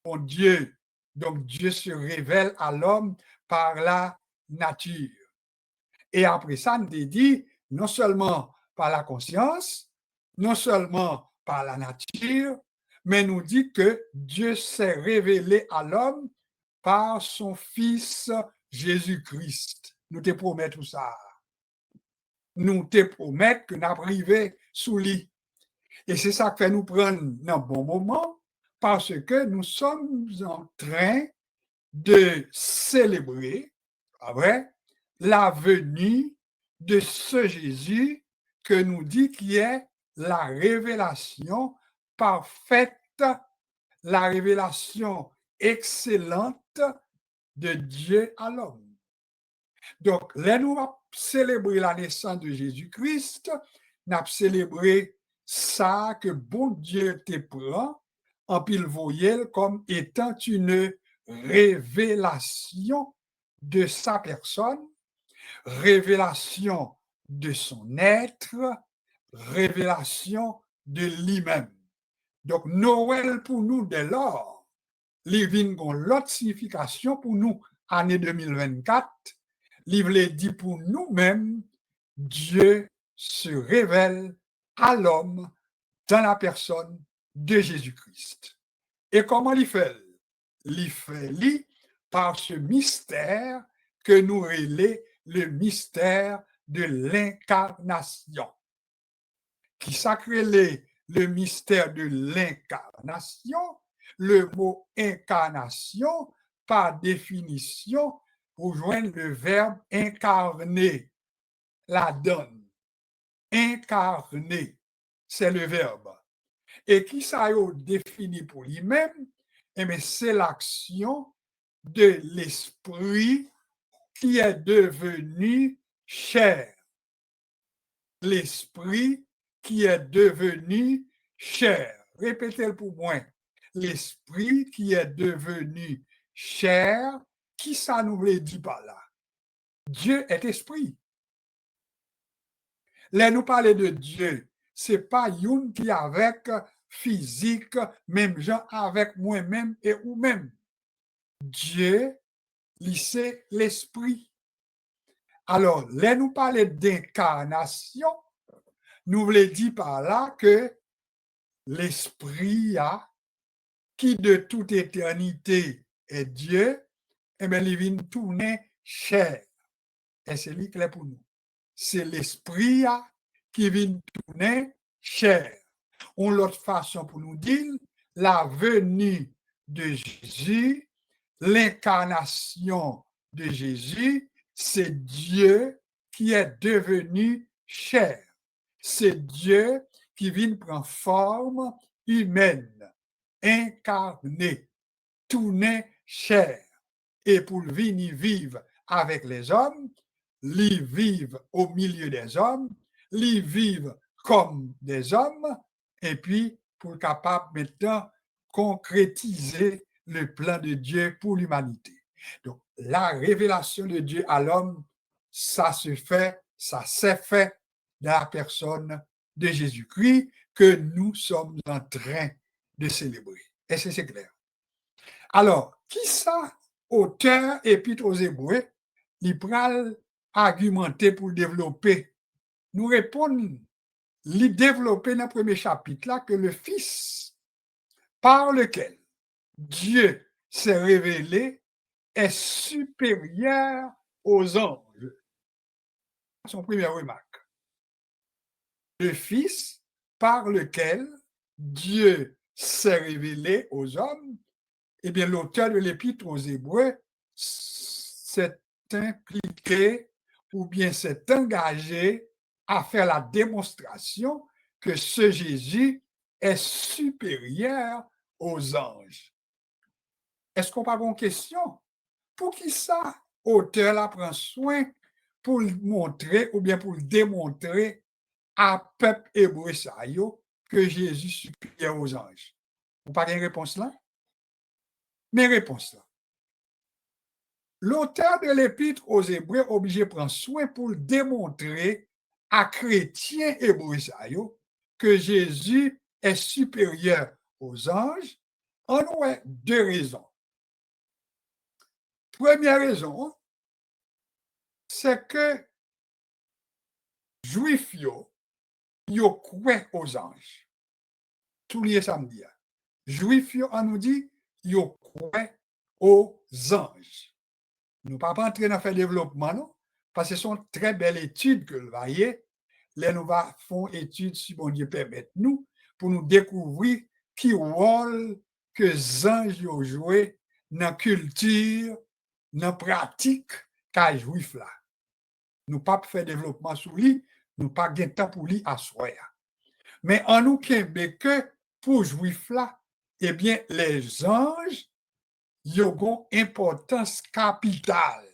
Bon Dieu. Donc Dieu se révèle à l'homme par la nature. Et après ça, on dit non seulement par la conscience, non seulement par la nature, mais nous dit que Dieu s'est révélé à l'homme par son Fils Jésus-Christ. Nous te promettons tout ça. Nous te promettons que nous arrivons sous lui. Et c'est ça qui fait nous prendre un bon moment, parce que nous sommes en train de célébrer, vrai, la venue de ce Jésus que nous dit qui est la révélation parfaite, la révélation excellente de Dieu à l'homme. Donc, là, nous avons célébré la naissance de Jésus-Christ, nous avons célébré ça que bon Dieu te prend en pile voyelle comme étant une révélation de sa personne, révélation de son être, révélation de lui-même. Donc, Noël pour nous, dès lors, il vient l'autre signification pour nous, année 2024, il dit pour nous-mêmes, Dieu se révèle à l'homme dans la personne de Jésus-Christ. Et comment il fait? Il fait par ce mystère que nous relève le mystère de l'incarnation. Qui s'appelle le mystère de l'incarnation, le mot incarnation, par définition, rejoint le verbe incarner, la donne. Incarner, c'est le verbe. Et qui ça a défini pour lui-même? Eh bien, c'est l'action de l'esprit qui est devenu chair. L'esprit qui est devenu chair. Répétez-le pour moi. L'esprit qui est devenu chair, qui ça nous veut dire par là? Dieu est esprit. Là, nous parler de Dieu, c'est pas une qui avec physique, même gens avec moi-même et ou-même. Dieu, c'est l'esprit. Alors, là, nous parler d'incarnation, nous voulons dire par là que l'esprit qui de toute éternité est Dieu, eh bien, il vient tourner chair. Et c'est lui qui est pour nous. C'est l'esprit qui vient tourner chair. Ou l'autre façon pour nous dire, la venue de Jésus, l'incarnation de Jésus, c'est Dieu qui est devenu chair. C'est Dieu qui vient prendre forme humaine, incarné, tourner chair. Et pour venir vivre avec les hommes, les vivre au milieu des hommes, les vivre comme des hommes, et puis pour capable maintenant concrétiser le plan de Dieu pour l'humanité. Donc, la révélation de Dieu à l'homme, ça s'est fait dans la personne de Jésus-Christ que nous sommes en train de célébrer. Est-ce que c'est clair? Alors, qui ça, auteur épître aux Hébreux, il pral argumenter pour développer? Nous répondons, il développer dans le premier chapitre là que le Fils par lequel Dieu s'est révélé est supérieur aux anges. Son première remarque. Le Fils par lequel Dieu s'est révélé aux hommes eh bien, l'auteur de l'Épître aux Hébreux s'est impliqué ou bien s'est engagé à faire la démonstration que ce Jésus est supérieur aux anges. Est-ce qu'on parle en question? Pour qui ça, auteur là prend soin pour le montrer ou bien pour le démontrer à peuple hébreu ça yo, que Jésus est supérieur aux anges? Vous n'avez pas une réponse là? Mais réponse là. L'auteur de l'Épître aux Hébreux obligé prendre soin pour le démontrer à chrétiens hébreux ça yo, que Jésus est supérieur aux anges. On a deux raisons. Première raison, c'est que Juifs yo croient aux anges. Tout lié samedi. Juifs yo, on nous dit, yo croient aux anges. Nous ne pouvons pas entrer dans le développement, non? Parce que ce sont très belles études que vous voyez. Là, nous faisons études, si bon Dieu permet nous, pour nous découvrir qui rôle que les anges ont joué dans la culture, dans la pratique qu'a juif là. Nous ne pouvons pas faire développement sur lui, nous n'avons pas de temps pour lui à soi. Mais en nous que pour juif là, eh bien, les anges, ils ont une importance capitale.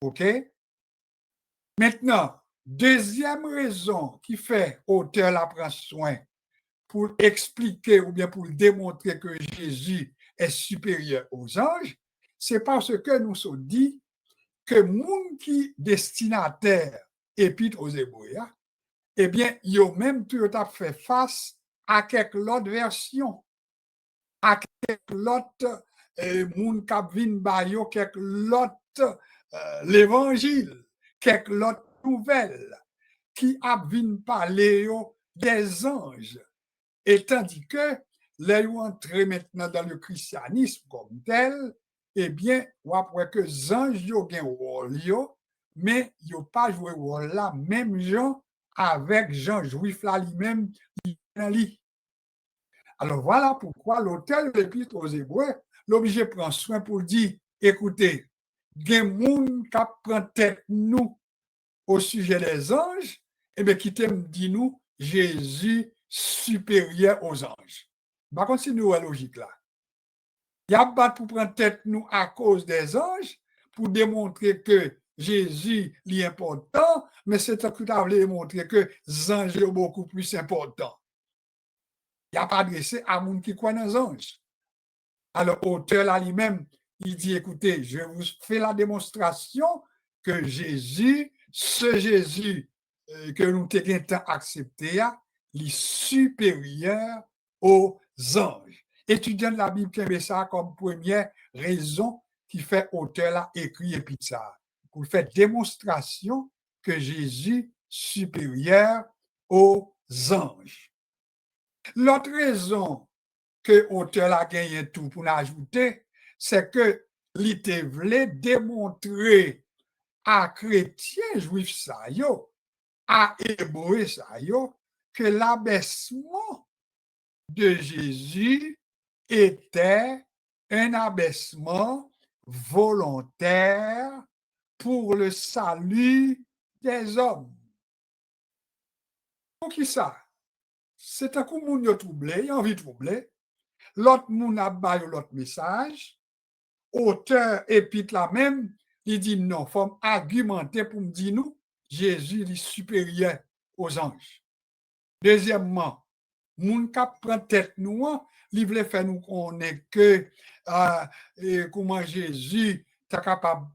OK? Maintenant, deuxième raison qui fait auteur la prend soin pour expliquer ou bien pour démontrer que Jésus est supérieur aux anges, c'est parce que nous sommes dit que moun qui destinataire épître aux Hébreux, eh bien, ils ont même tout à fait face à quelques autres versions, à quelques autres moun k'ap vin bayo, quelques autres l'évangile, quelques autres nouvelles qui a vin parler des anges. Et tandis que les entrés maintenant dans le christianisme comme tel, eh bien, on après que les anges ont un rôle, mais ils n'ont pas joué rôle là, même Jean avec Jean juif là lui-même. Alors voilà pourquoi l'auteur de l'Épître aux Hébreux, l'obligé prend soin pour dire, écoutez, il y a des gens qui prennent tête nous au sujet des anges, et bien qui t'aime dit nous, Jésus supérieur aux anges. Par contre, c'est nous la logique là. Il y a pas pour prendre tête nous à cause des anges, pour démontrer que Jésus est important, mais c'est tout à fait démontrer que les anges sont beaucoup plus importants. Il n'y a pas adressé à monde qui croit dans les anges. Alors, l'auteur là lui-même, il dit, écoutez, je vous fais la démonstration que Jésus, ce Jésus que nous avons accepté, est supérieur aux anges. Étudiant de la Bible qui met ça comme première raison qui fait auteur là écrit et puis ça, pour faire démonstration que Jésus est supérieur aux anges. L'autre raison que l'auteur a gagné tout pour l'ajouter, c'est que l'ité voulait démontrer à chrétiens juifs ça yo, à hébreux ça yo, que l'abaissement de Jésus était un abaissement volontaire pour le salut des hommes. Pour qui ça? C'est un coup moun yo troublé, il a envie de troubler. L'autre moun a baillé l'autre message. Auteur épître la même, il dit non, il faut argumenter pour me dire nous, Jésus est supérieur aux anges. Deuxièmement, moun k'ap prend tête nous, il veut faire nous connaître que comment Jésus est capable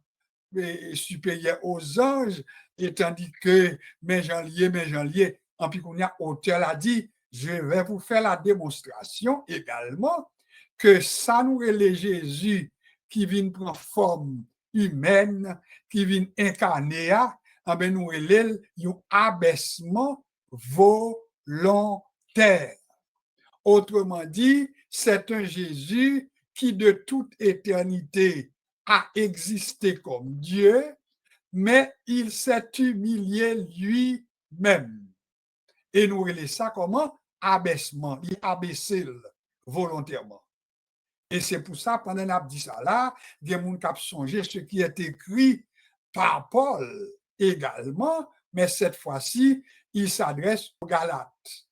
supérieur aux anges, et tandis que mes gens liés, en puis qu'on a auteur a dit, je vais vous faire la démonstration également que ça nous est Jésus qui vient prendre forme humaine, qui vient incarner, ben nous est un abaissement volontaire. Autrement dit, c'est un Jésus qui de toute éternité a existé comme Dieu, mais il s'est humilié lui-même. Et nous relèvons ça comment? Abaissement. Il abaissé volontairement. Et c'est pour ça, pendant qu'on a dit ça là, il y a des gens qui ont songé ce qui est écrit par Paul également, mais cette fois-ci, il s'adresse aux Galates.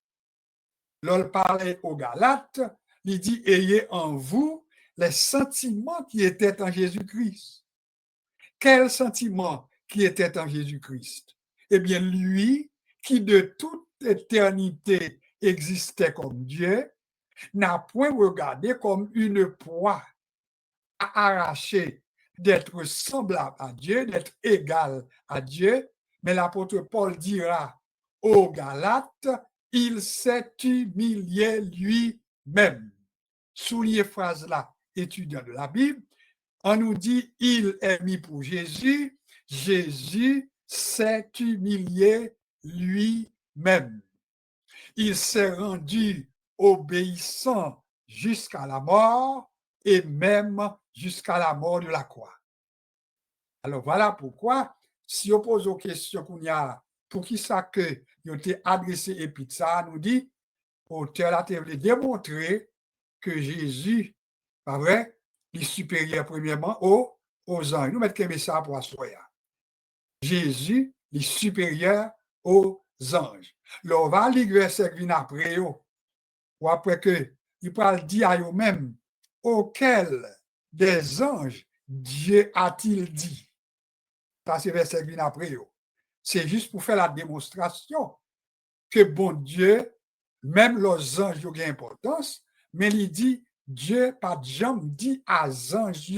Lorsqu'il parlait aux Galates, il dit, ayez en vous les sentiments qui étaient en Jésus-Christ. Quels sentiments qui étaient en Jésus-Christ? Eh bien, lui qui de toute éternité existait comme Dieu, n'a point regardé comme une proie à arracher d'être semblable à Dieu, d'être égal à Dieu, mais l'apôtre Paul dira aux Galates, il s'est humilié lui-même. Soulignez phrase-là, étudiant de la Bible, on nous dit, il est mis pour Jésus, Jésus s'est humilié lui-même. Il s'est rendu obéissant jusqu'à la mort et même jusqu'à la mort de la croix. Alors voilà pourquoi, si on pose aux questions qu'on y a, pour qui ça que il a été adressé et puis ça nous dit, auteur a démontré que Jésus, pas vrai, est supérieur premièrement aux anges. Nous mettons ça pour assurer. Jésus est supérieur aux anges. Là, on va lire le verset qui vient après, ou après que il parle dire à eux-mêmes, auquel des anges Dieu a-t-il dit? Ça, c'est le verset qui vient après. C'est juste pour faire la démonstration que bon Dieu, même les anges ont une importance, mais il dit, Dieu, pas jamais dit à anges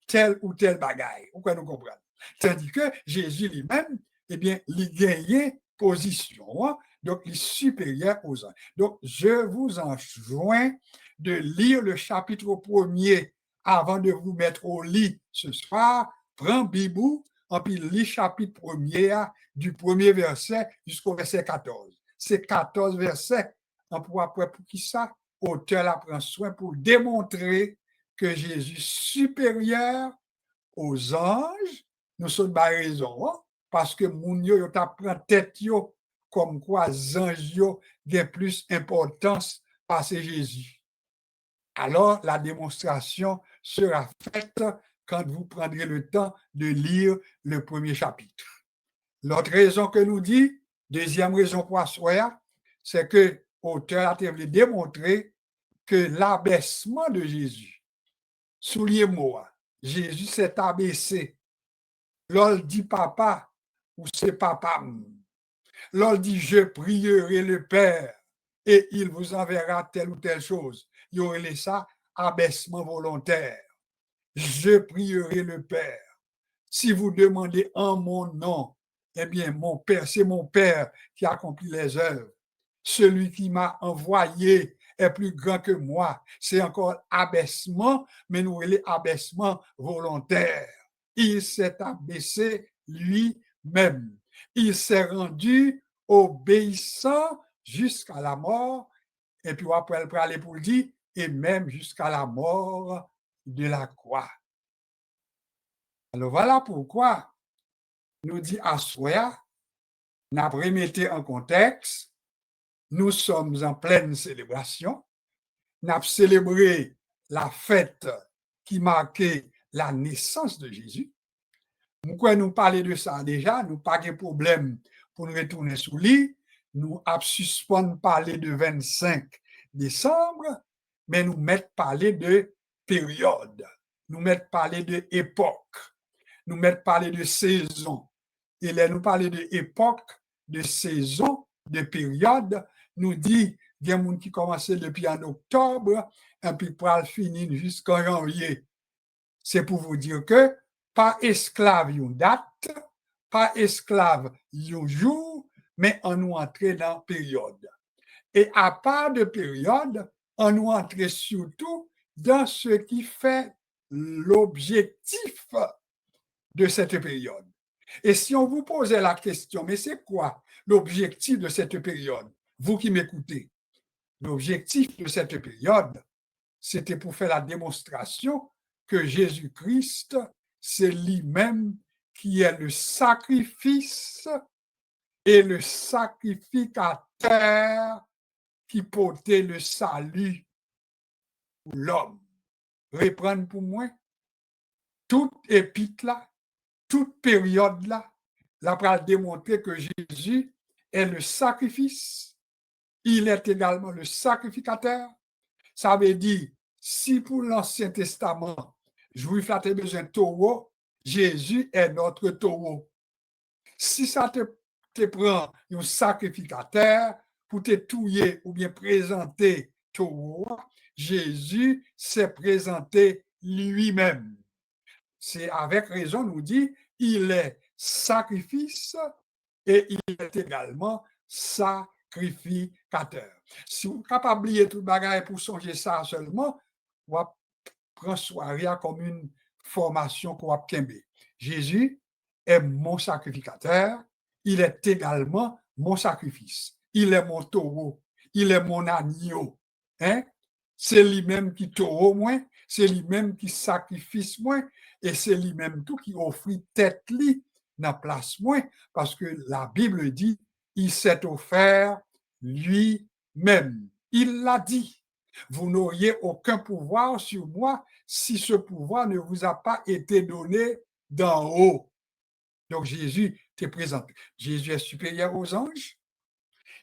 tel ou tel bagaille. Pourquoi nous comprenons? Tandis que Jésus lui-même, eh bien, il gagne position, hein? Donc il est supérieur aux anges. Donc, je vous enjoins de lire le chapitre 1er avant de vous mettre au lit ce soir. Prends Bibou, puis lis chapitre 1er du premier verset jusqu'au verset 14. C'est 14 versets. Pour qui ça? Auteur la prend soin pour démontrer que Jésus est supérieur aux anges. Nous sommes pas raison, hein? Parce que moun yo t'apprend tête yo comme quoi anges yo ont plus d'importance parce que Jésus. Alors la démonstration sera faite quand vous prendrez le temps de lire le premier chapitre. L'autre raison que nous dit, deuxième raison pour asseoir, c'est que l'auteur a démontré que l'abaissement de Jésus, soulignez-moi, Jésus s'est abaissé. Lorsqu'il dit papa, ou c'est papa. Lorsqu'il dit je prierai le Père et il vous enverra telle ou telle chose. Il y aurait ça, abaissement volontaire. Je prierai le Père. Si vous demandez en mon nom, eh bien, mon Père, c'est mon Père qui accomplit les œuvres. Celui qui m'a envoyé est plus grand que moi. C'est encore abaissement, mais nous, il est abaissement volontaire. Il s'est abaissé lui-même. Il s'est rendu obéissant jusqu'à la mort. Et puis après, il peut aller pour le dire, et même jusqu'à la mort de la croix. Alors voilà pourquoi nous dit à soi, nous remettez en contexte, nous sommes en pleine célébration, nous avons célébré la fête qui marquait la naissance de Jésus. Pourquoi nous parler de ça déjà, nous pas de problème pour nous retourner sous lit, nous avons suspendu parler de 25 décembre, mais nous mettons parler de période, nous mettons parler de époque, nous mettons parler de saison. Et là, nous parler de époque, de saison, de période, nous dit, il y a des gens qui commencent depuis en octobre, et puis pour finir jusqu'en janvier. C'est pour vous dire que pas esclave une date, pas esclave un jour, mais on nous entre dans période. Et à part de période, on nous entre surtout dans ce qui fait l'objectif de cette période. Et si on vous posait la question, mais c'est quoi l'objectif de cette période? Vous qui m'écoutez, l'objectif de cette période, c'était pour faire la démonstration que Jésus-Christ, c'est lui-même qui est le sacrifice et le sacrificateur qui portait le salut pour l'homme. reprendre pour moi toute épître là, toute période là, là pour démontrer que Jésus est le sacrifice, il est également le sacrificateur. Ça veut dire, si pour l'Ancien Testament, Juif a besoin de taureau, Jésus est notre taureau. Si ça te prend un sacrificateur pour te touiller ou bien présenter taureau, Jésus s'est présenté lui-même. C'est avec raison, nous dit, il est sacrifice et il est également sacrificateur. Si vous êtes capable de tout le bagage pour songer ça seulement, vous prendre soirée comme une formation qu'on va kembe. Jésus est mon sacrificateur, il est également mon sacrifice. Il est mon taureau, il est mon agneau. Hein? C'est lui-même qui taureau moi, c'est lui-même qui sacrifice moi, et c'est lui-même tout qui offre tête li dans place moi, parce que la Bible dit, il s'est offert lui-même. Il l'a dit. Vous n'auriez aucun pouvoir sur moi si ce pouvoir ne vous a pas été donné d'en haut. Donc Jésus te présente. Jésus est supérieur aux anges.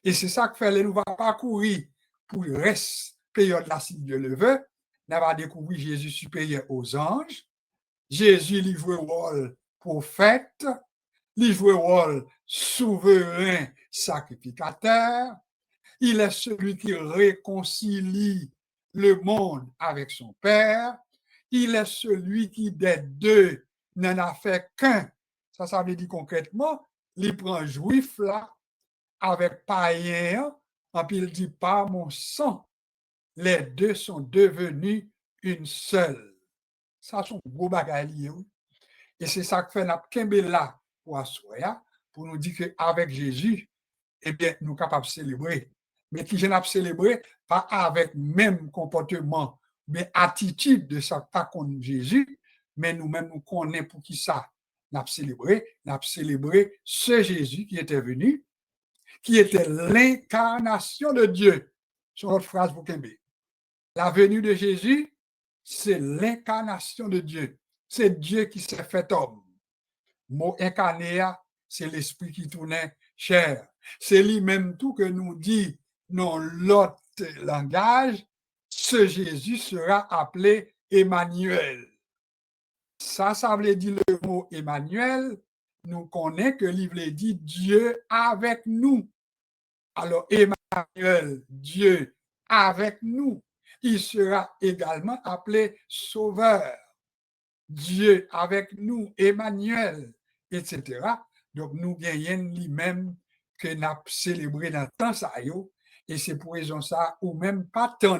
Et c'est ça que fait nous va parcourir pour le reste période de la si Dieu le veut. On va découvrir Jésus supérieur aux anges. Jésus livre le rôle prophète, livre le rôle souverain sacrificateur. Il est celui qui réconcilie le monde avec son Père. Il est celui qui, des deux, n'en a fait qu'un. Ça veut dire concrètement, il prend juif là, avec païen, et puis il dit, par mon sang, les deux sont devenus une seule. Ça, c'est un gros bagage. Et c'est ça que fait notre Kembe là pour nous dire qu'avec Jésus, eh bien, nous sommes capables de célébrer. Mais qui je n'ai célébré, pas avec même comportement, mais attitude de ça, pas contre Jésus, mais nous-mêmes, nous connaissons pour qui ça. Nous avons célébré ce Jésus qui était venu, qui était l'incarnation de Dieu. C'est notre phrase pour Kembe. La venue de Jésus, c'est l'incarnation de Dieu. C'est Dieu qui s'est fait homme. Mot incarné, c'est l'esprit qui tournait chair. C'est lui-même tout que nous dit dans l'autre langage, ce Jésus sera appelé Emmanuel. Ça veut dire le mot Emmanuel, nous connaissons que il veut dire Dieu avec nous. Alors Emmanuel, Dieu avec nous, il sera également appelé Sauveur. Dieu avec nous, Emmanuel, etc. Donc, nous gagnons lui-même que nous avons célébré dans le temps ça, et c'est pour raison ça, ou même pas tant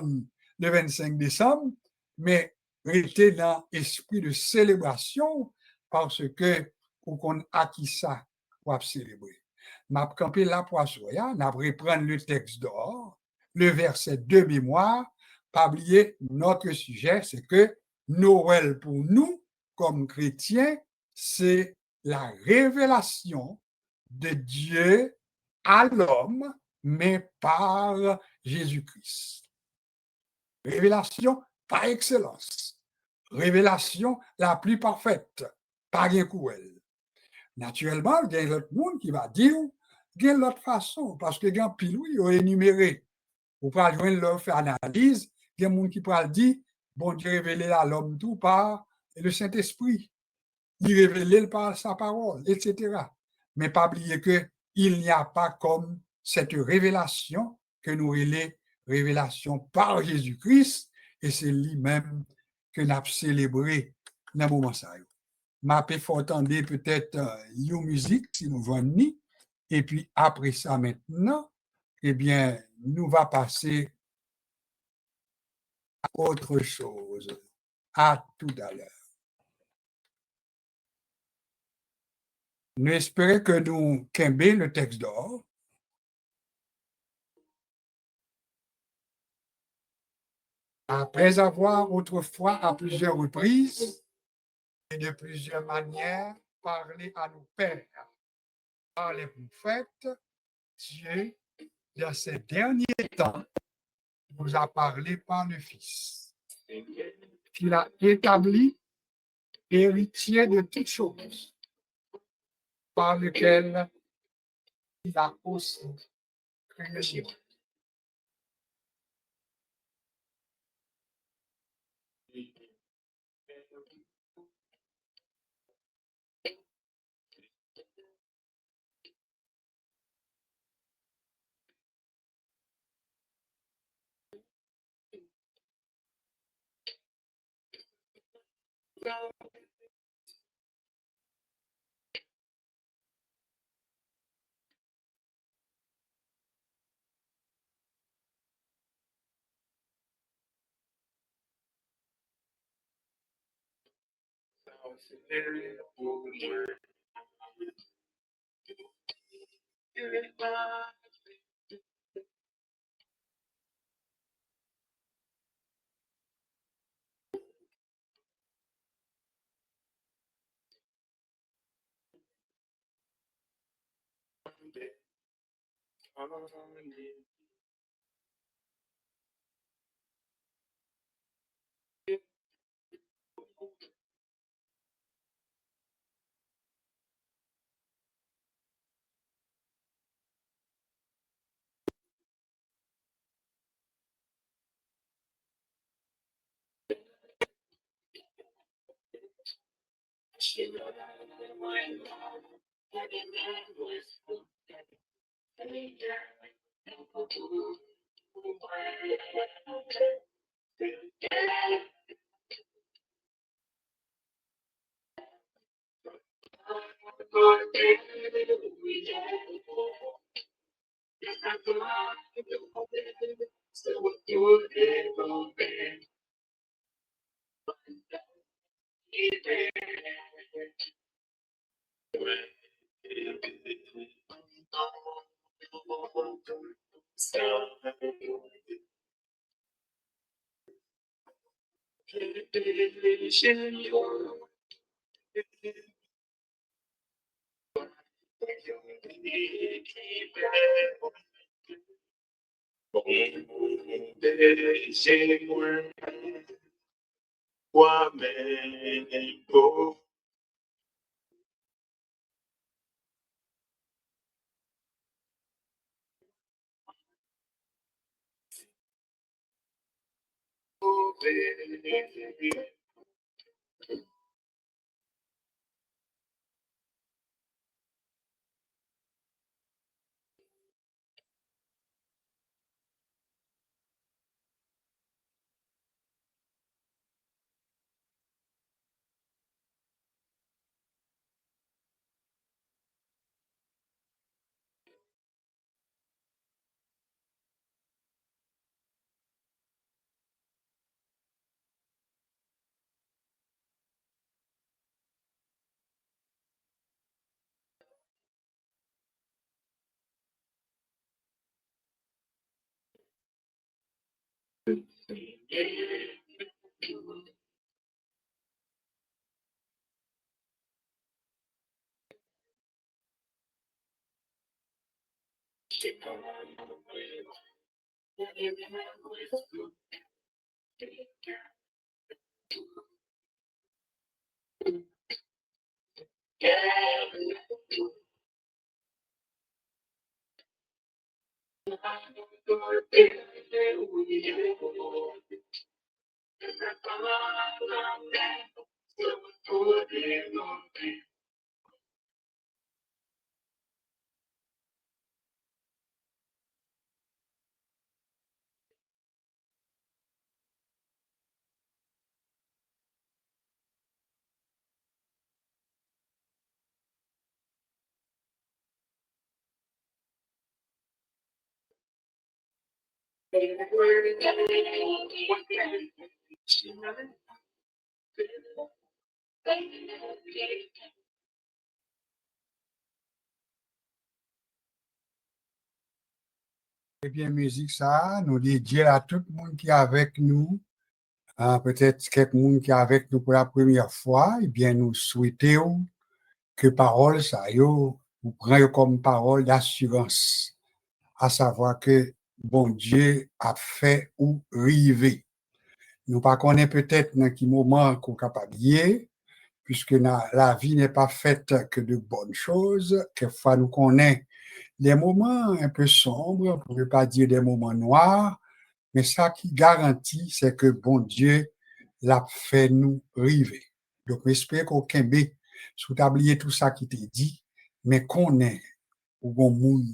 le 25 décembre, mais rester dans l'esprit de célébration parce que pour qu'on acquis ça pour célébrer. M'a campé là pour assurer, n'a reprendre le texte d'or, le verset de mémoire, pas oublier notre sujet, c'est que Noël pour nous, comme chrétiens, c'est la révélation de Dieu à l'homme, mais par Jésus-Christ. Révélation par excellence. Révélation la plus parfaite, par bien cruel. Naturellement, il y a l'autre monde qui va dire, il y a l'autre façon, parce que il y a pile, il est énuméré. Vous pouvez leur faire analyse, il y a des gens qui peuvent dire, bon Dieu révélé à l'homme tout par le Saint-Esprit. Il révélé par sa parole, etc. Mais pas oublier qu'il n'y a pas comme cette révélation que nous relève révélation par Jésus-Christ, et c'est lui-même que nous avons célébré dans le moment ça. Ma peut faut entendre peut-être une musique si nous venons, et puis après ça maintenant, eh bien, nous va passer à autre chose. À tout à l'heure. Nous espérons que nous kembe le texte d'or. Après avoir autrefois à plusieurs reprises et de plusieurs manières parlé à nos pères par les prophètes, Dieu, dans ces derniers temps, nous a parlé par le Fils, qu'il a établi, héritier de toutes choses, par lequel il a aussi créé. Eh bien, musique ça, nous dédions à tout le monde qui est avec nous, peut-être quelqu'un qui est avec nous pour la première fois, eh bien, nous souhaitons que parole ça, yo, vous prenez comme parole d'assurance, à savoir que bon Dieu a fait ou rivé. Nous pas connaît peut-être dans quel moment qu'on est capable de, puisque la vie n'est pas faite que de bonnes choses. Quelquefois, nous connaissons des moments un peu sombres, pour ne pas dire des moments noirs, mais ça qui garantit, c'est que bon Dieu l'a fait nous river. Donc, j'espère qu'aucun bé, sous tablier tout ça qui t'est dit, mais qu'on est, ou bon monde,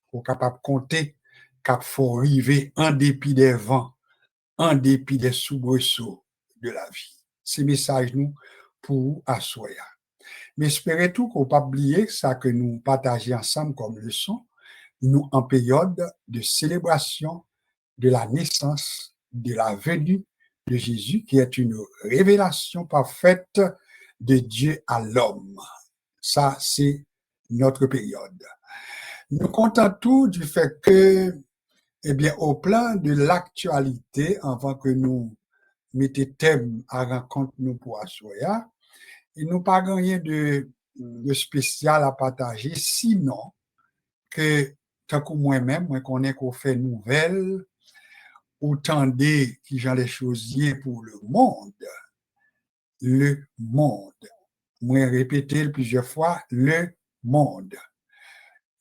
qu'on est capable de compter, qu'il faut river en dépit des vents, en dépit des soubresauts de la vie. C'est message nous pour assoya. Mais espérez tout qu'on pas oublier ça que nous partageons ensemble comme leçon, nous en période de célébration de la naissance, de la venue de Jésus, qui est une révélation parfaite de Dieu à l'homme. Ça, c'est notre période. Nous comptons tout du fait que, eh bien, au plan de l'actualité, avant que nous mettions thème à rencontre nous pour Assoya, il nous pas rien de spécial à partager, sinon que, tant que moi-même, moi connais qu'on fait nouvelle, autant des qui j'en les chosiers pour le monde. Le monde. Moi, répéter plusieurs fois, le monde.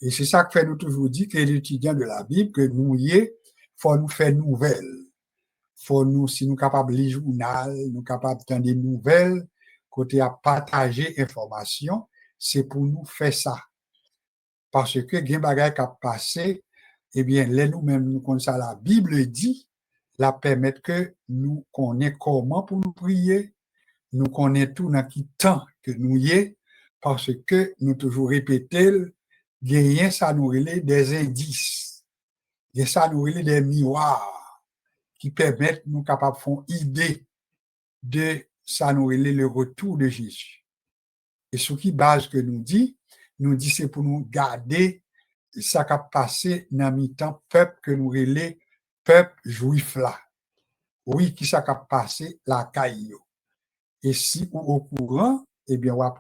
Et c'est ça que fait nous toujours dire que l'étudiant de la Bible, que nous y est, faut nous faire nouvelle. Faut nous, si nous capables de lire journal, nous capables de des nouvelles, côté à partager information, c'est pour nous faire ça. Parce que, gen bagay qui a passé, eh bien, là, nous-mêmes, nous comme ça, la Bible dit, la permettre que nous connaissons comment pour nous prier, nous connaissons tout dans qui temps que nous y est, parce que nous toujours répéter, gagner ça nous relève des indices, et ça nous relève des miroirs qui permettent nous capables de faire une idée de ça nous relève le retour de Jésus. Et ce qui base que nous dit c'est pour nous garder ça qui a passé dans le temps peuple que nous relève peuple juif là. Oui, qui ça qui a passé la caillou. Et si ou au courant, eh bien, on va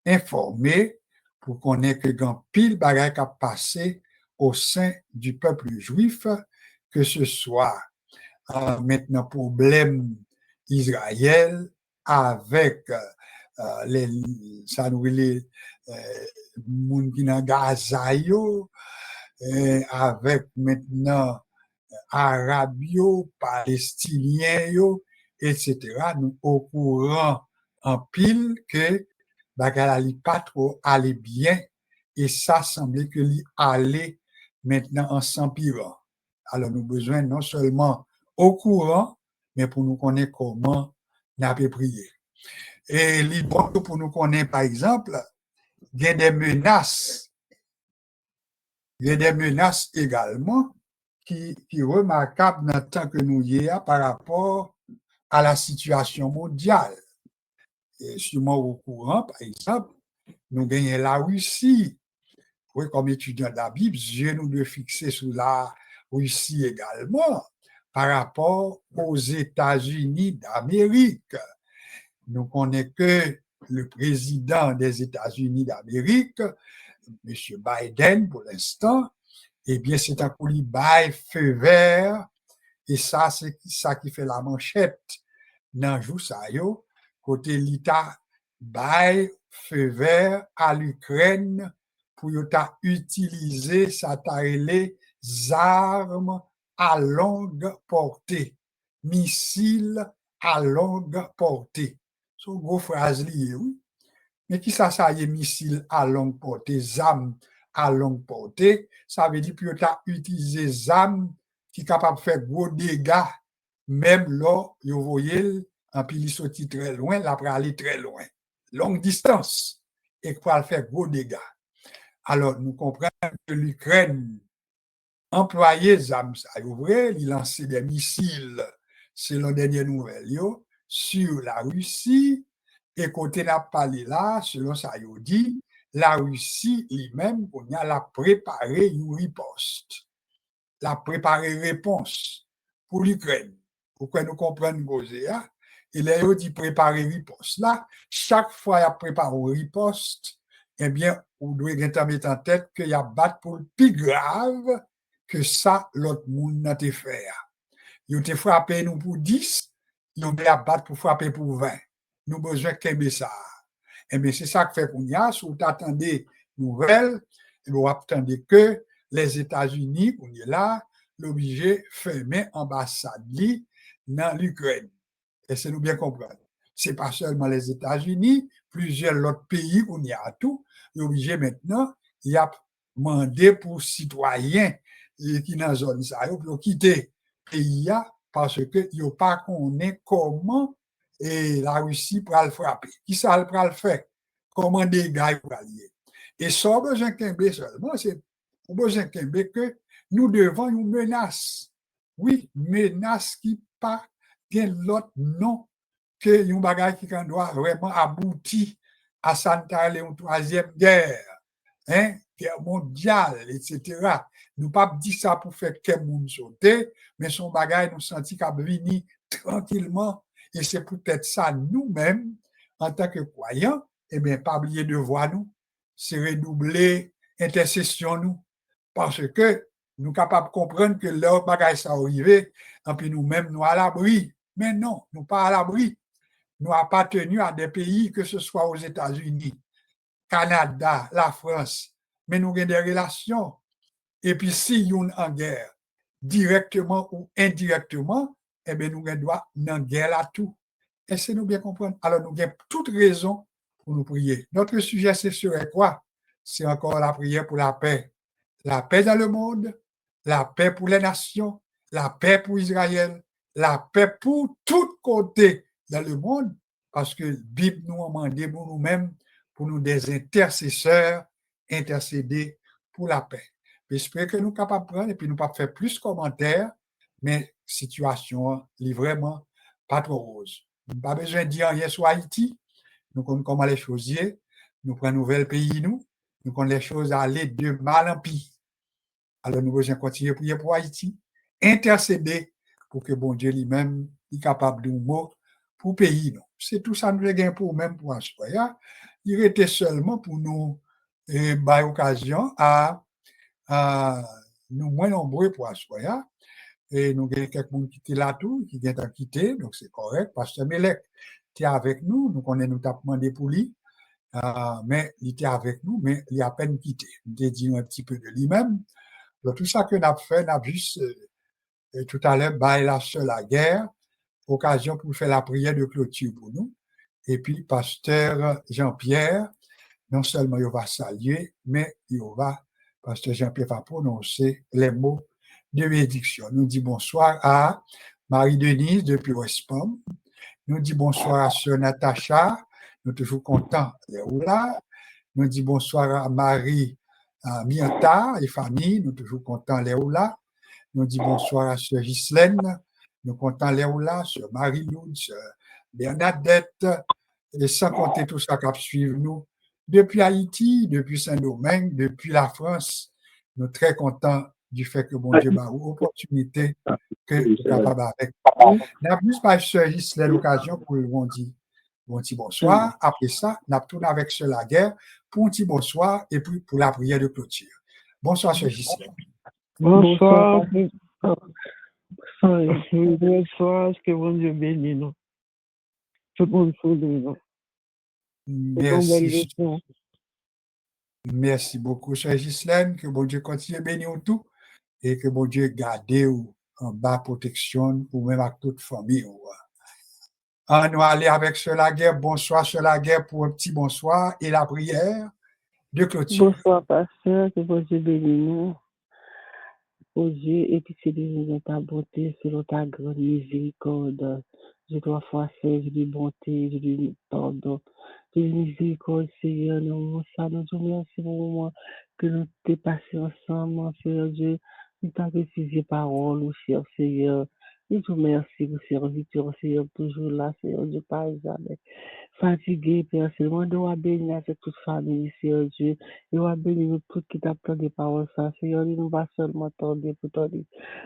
informer pour qu'on ait que grand pile bagay qui a passé au sein du peuple juif, que ce soit maintenant problème Israël avec les ça nous les moun qui dans Gaza yo, avec maintenant Arabio, Palestinien yo, etc. Nous au courant en pile que bagala li pas trop aller bien et ça semblait que li allait maintenant en s'empirant. Alors nous besoin non seulement au courant, mais pour nous connaître comment n'a pas prier. Et li bon pour nous connaître par exemple, il y a des menaces. Il y a des menaces également qui remarquable dans le temps que nous y est par rapport à la situation mondiale. Et sûrement au courant, par exemple, nous gagnons la Russie. Oui, comme étudiant de la Bible, Dieu nous doit fixer sur la Russie également par rapport aux États-Unis d'Amérique. Nous connaissons que le président des États-Unis d'Amérique, M. Biden, pour l'instant, eh bien, c'est un coup de feu vert, et ça, c'est ça qui fait la manchette dans le ça, côté l'État bail feu vert à l'Ukraine pour utiliser sa les armes à longue portée, missiles à longue portée. C'est une grosse phrase liée, oui. Mais qui ça y est, missile à longue portée, armes à longue portée, ça veut dire que tu as utilisé des armes qui sont capables de faire gros dégâts, même là, vous voyez, en pile, il sortit très loin, là, pour aller très loin, longue distance, et pour faire gros dégâts. Alors, nous comprenons que l'Ukraine employait des armes, ça, vous voyez, il lançait des missiles, selon les dernières nouvelles, sur la Russie. Et côté n'a parlé là, selon ça, il dit, la Russie lui-même, on a la préparé une riposte, la préparé réponse pour l'Ukraine. Pourquoi nous comprenons poser hein? Il a dit préparer riposte. Là, chaque fois qu'il a préparé une riposte, eh bien, on doit mettre en tête qu'il y a battre pour le plus grave que ça, l'autre monde n'a pas fait. Il a frappé nous pour 10, ils ont à battre pour frapper pour 20. Nous avons besoin de ça. Et bien, c'est ça que fait qu'on y a. Si vous attendez nouvelles, vous attendez que les États-Unis, on est là, l'obligé fermer l'ambassade dans l'Ukraine. Et c'est nous bien comprendre. Ce n'est pas seulement les États-Unis, plusieurs autres pays qu'on y a tout. L'obligé maintenant, il y a demandé pour citoyens qui dans la zone, ça, pour quitter le pays parce que il n'y a pas qu'on est comment et la Russie pourra le frapper. Qui ça pourra le faire? Comment des gars pourra lier? Et sans besoin qu'un seulement, c'est besoin qu'un que nous devons une menace. Oui, menace qui pas l'autre nom que un bagage qui doit vraiment aboutir à une troisième guerre, guerre mondiale, etc. Nous pas dit ça pour faire que monde sauter, mais son bagage nous senti qu'à venir tranquillement. Et c'est peut-être ça nous-mêmes, en tant que croyants, eh bien, pas oublier de voir nous, c'est redoubler intercession nous, parce que nous sommes capables de comprendre que leur bagage ça arrive, et puis nous-mêmes, nous à l'abri. Mais non, nous pas à l'abri. Nous appartenons à des pays, que ce soit aux États-Unis, Canada, la France, mais nous avons des relations. Et puis, si nous sommes en guerre, directement ou indirectement, eh bien, nous avons droit dans guerre à tout. Et c'est nous bien comprendre. Alors, nous avons toute raison pour nous prier. Notre sujet, c'est sur quoi? C'est encore la prière pour la paix. La paix dans le monde, la paix pour les nations, la paix pour Israël, la paix pour tous côtés dans le monde, parce que la Bible nous a demandé pour nous-mêmes, pour nous des intercesseurs, intercéder pour la paix. J'espère que nous sommes capables de prendre et puis nous pas faire plus de commentaires, mais situation est vraiment pas trop rose. Nous pas besoin de dire rien sur Haïti, nous connaissons comment les choses y est, nous prenons un nouvel pays, nous connaissons les choses aller de mal en pire. Alors nous devons continuer à prier pour Haïti, intercéder pour que bon Dieu lui-même est capable de nous mot pour le pays. C'est tout ça nous avons pour même pour un soir. Il était seulement pour nous donner occasion à nous moins nombreux pour un soir. Et nous avons quelqu'un qui était là tout, qui vient de quitter, donc c'est correct. Pasteur Melek était avec nous, nous connaissons nous avons demandé pour lui, mais il était avec nous, mais il a à peine quitté. Il a dit un petit peu de lui-même. Donc, tout ça que nous avons fait, nous avons juste tout à l'heure, là sur la guerre, occasion pour faire la prière de clôture pour nous. Et puis, pasteur Jean-Pierre, non seulement il va saluer, mais pasteur Jean-Pierre va prononcer les mots de bénédiction. Nous dit bonsoir à Marie-Denise depuis West-Palm. Nous dit bonsoir à sœur Natacha. Nous toujours contents d'être là. Nous dit bonsoir à Marie Mianta et famille. Nous toujours contents d'être là. Nous dit bonsoir à sœur Ghislaine. Nous contents d'être là. Sœur Marie-Lou, sœur Bernadette. Et sans compter tout ça qui suit nous. Depuis Haïti, depuis Saint-Domingue, depuis la France, nous sommes très contents du fait que bon Dieu m'a eu l'opportunité que nous sommes capables avec. Nous avons plus par sœur Ghislaine l'occasion pour le dire bonsoir. Après ça, nous avons tourné avec sœur Laguerre pour un petit bonsoir et puis pour la prière de clôture. Bonsoir, sœur Ghislaine. Bonsoir. Bonsoir, que bon Dieu bénisse nous. Tout le monde sourit nous. Merci. Merci beaucoup, sœur Ghislaine. Que bon Dieu continue à bénir tout et que bon Dieu garde en bas protection ou même à toute famille. Nous allons aller avec sœur Laguerre. Bonsoir, sœur Laguerre, pour un petit bonsoir et la prière de clôture. Bonsoir, pasteur, que bon Dieu bénisse nous. Oh Dieu, et puis c'est de ta bonté, c'est de ta grande miséricorde. Je dois faire Dieu de bonté, Dieu de pardon, de miséricorde, Seigneur. Nous te remercions pour le moment que nous t'es passé ensemble, Seigneur Dieu. Nous t'avons refusé parole, cher Seigneur. Nous te remercions pour serviteur, Seigneur, toujours là, Seigneur Dieu, pas jamais fatigué, Père, seulement de bénir à toute famille, Seigneur Dieu. Et on bénir tout qui t'apprend des paroles, ça, Seigneur, il nous va seulement tendre pour tendre.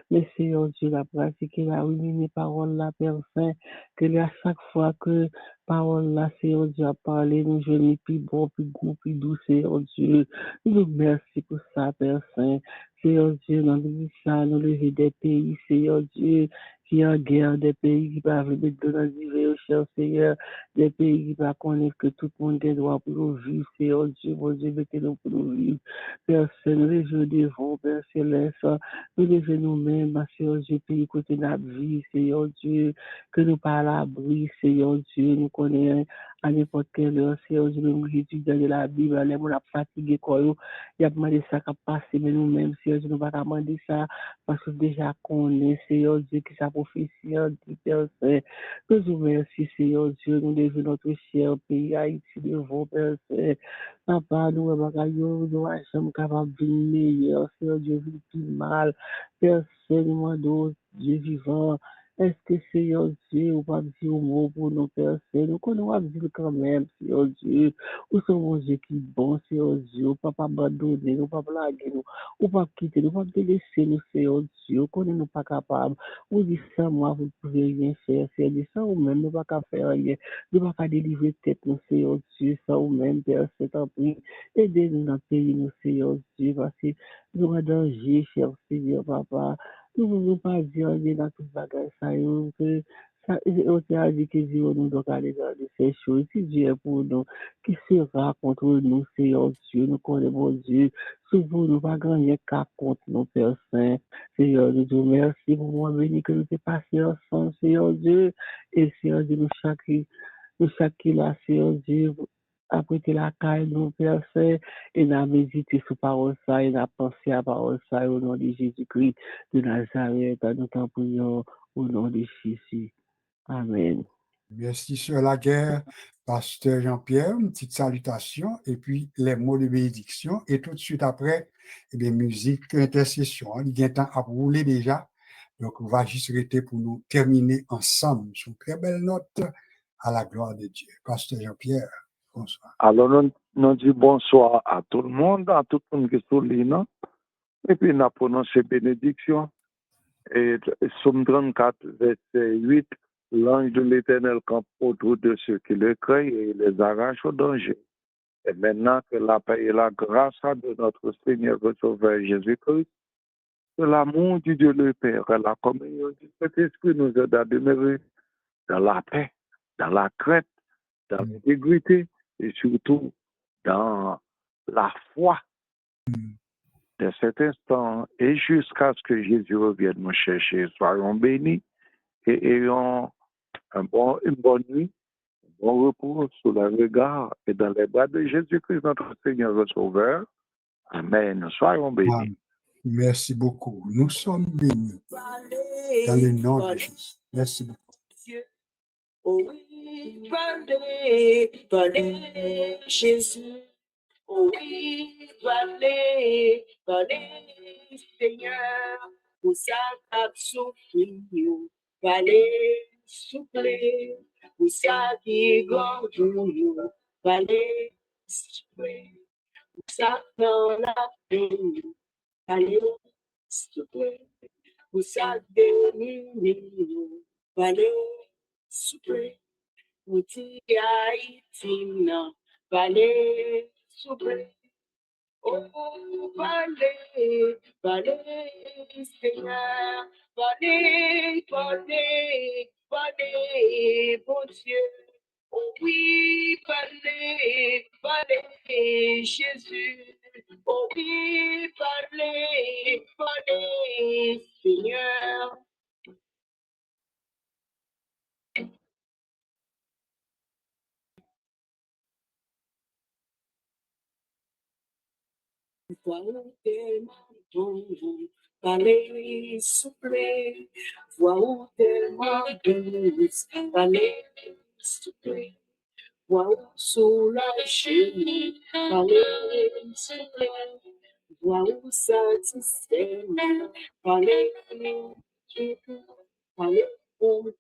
Mais Seigneur Dieu, la pratique, la ruminer parole, la Père Saint, que à chaque fois que parole, là, Seigneur Dieu, a parlé, nous jeunes, plus bon, plus gros, plus doux, Seigneur Dieu. Nous nous remercions pour ça, Père Saint. Seigneur Dieu, nous nous lever des pays, Seigneur Dieu, qui en guerre, des pays qui peuvent mettre dans divers cher Seigneur, des pays qui peuvent connaître que tout le monde a droit pour nous vivre, Seigneur Dieu, mon Dieu, mettez-nous pour nous vivre. Père Saint, nous les jeux devant, Père Céleste, nous levons nous-mêmes, Seigneur Dieu, pays côté notre vie, Seigneur Dieu, que nous pas à l'abri, Seigneur Dieu, nous connaissons à n'importe quelle heure, Seigneur Dieu, nous étudions de la Bible, les gens fatigués, il y a demandé ça qui passe, mais nous-mêmes, Seigneur Dieu, nous ne pas demander ça, parce que déjà qu'on est, Seigneur Dieu, qui sa prophétie, Père Saint, nous vous remercions, Seigneur Dieu, nous devons notre cher pays, Haïti, devant, Père Saint, papa, nous, nous sommes jamais capables de meilleur, Seigneur Dieu, vivre plus mal, Père Saint, nous demandons, Dieu vivant, est-ce que Seigneur Dieu, ou pas dire un mot pour nos Père Saint, nous connaissons dire quand même, Seigneur Dieu, nous sommes Dieu qui est bon, Seigneur Dieu, ou pas abandonner, nous pas blaguer, nous, ou pas quitter, nous pas te laisser, nous, Seigneur Dieu, qu'on n'est pas capable, ou dit ça, moi, vous ne pouvez rien faire, Seigneur Dieu, ça ou même, nous pas qu'à faire rien, nous pas qu'à délivrer tête, nous, Seigneur Dieu, ça ou même, Père Saint, en prie, aidez-nous dans le pays, nous, Seigneur Dieu, parce que nous sommes en danger, cher Seigneur, papa, nous ne pouvons pas dire rien dans tout le bagage, ça, que ça, on t'a dit que Dieu nous doit aller dans ces choses, si Dieu est pour nous, qui sera contre nous, Seigneur Dieu, nous connaissons mon Dieu, souvent nous pas gagner qu'à contre nos Père Saint, Seigneur Dieu, merci pour moi béni que nous t'ai passé ensemble, Seigneur Dieu, et Seigneur Dieu, nous chaque là, Seigneur Dieu, après la caille, nous Père Saint, et nous médité sur parole ça, et nous pensé à parole ça, au nom de Jésus-Christ de Nazareth, nous t'en prions au nom de Jésus. Amen. Merci sur la guerre, Pasteur Jean-Pierre, une petite salutation, et puis les mots de bénédiction, et tout de suite après, eh bien, musique, intercession. Il y a un temps à rouler déjà, donc on va juste rester pour nous terminer ensemble sur une très belle note à la gloire de Dieu. Pasteur Jean-Pierre, bonsoir. Alors, nous disons bonsoir à tout le monde qui est sur l'île, et puis nous prononcé bénédiction. Et Somme 34, verset 8, l'ange de l'Éternel campe autour de ceux qui le craignent et les arrache au danger. Et maintenant que la paix et la grâce de notre Seigneur et Sauveur Jésus-Christ, que l'amour du Dieu le Père et la communion du Saint-Esprit nous aident à demeurer dans la paix, dans la crainte, dans l'intégrité et surtout dans la foi de cet instant et jusqu'à ce que Jésus revienne nous chercher. Soyons bénis et ayons une bonne nuit, un bon repos sous le regard et dans les bras de Jésus-Christ, notre Seigneur et Sauveur. Amen. Soyons bénis. Amen. Merci beaucoup. Nous sommes bénis dans le nom de Jésus. Merci beaucoup. Oh oui, parlez, Jésus. Oh oui, parlez, Seigneur. Pour ça, t'as souffri, parlez, soufflez. Pour ça, qui gondou, parlez, soufflez. Pour ça, dans la peine, parlez, soufflez. Pour ça, déni, parlez, soufflez. Uti aitina, vale, super. Oh, vale, Seigneur, vale, bon Dieu. Oh oui, vale, Jésus. Oh oui, vale, Seigneur. Voix tellement douce, parler souffler. Voix tellement douce, parler souffler. Voix soulagée, parler souffler. Voix satisfaite, parler contenter, parler pour me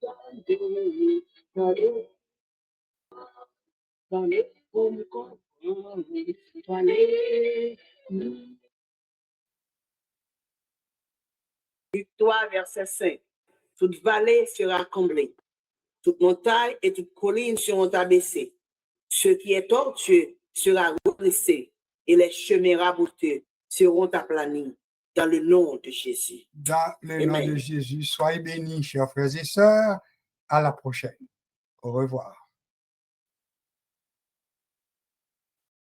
comprendre, parler. Victoire, verset 5. Toute vallée sera comblée, toute montagne et toute colline seront abaissées. Ce qui est tortueux sera redressé et les chemins raboteux seront aplanis. dans le nom de Jésus. Dans le nom Amen. de Jésus, soyez bénis, chers frères et sœurs. À la prochaine. Au revoir.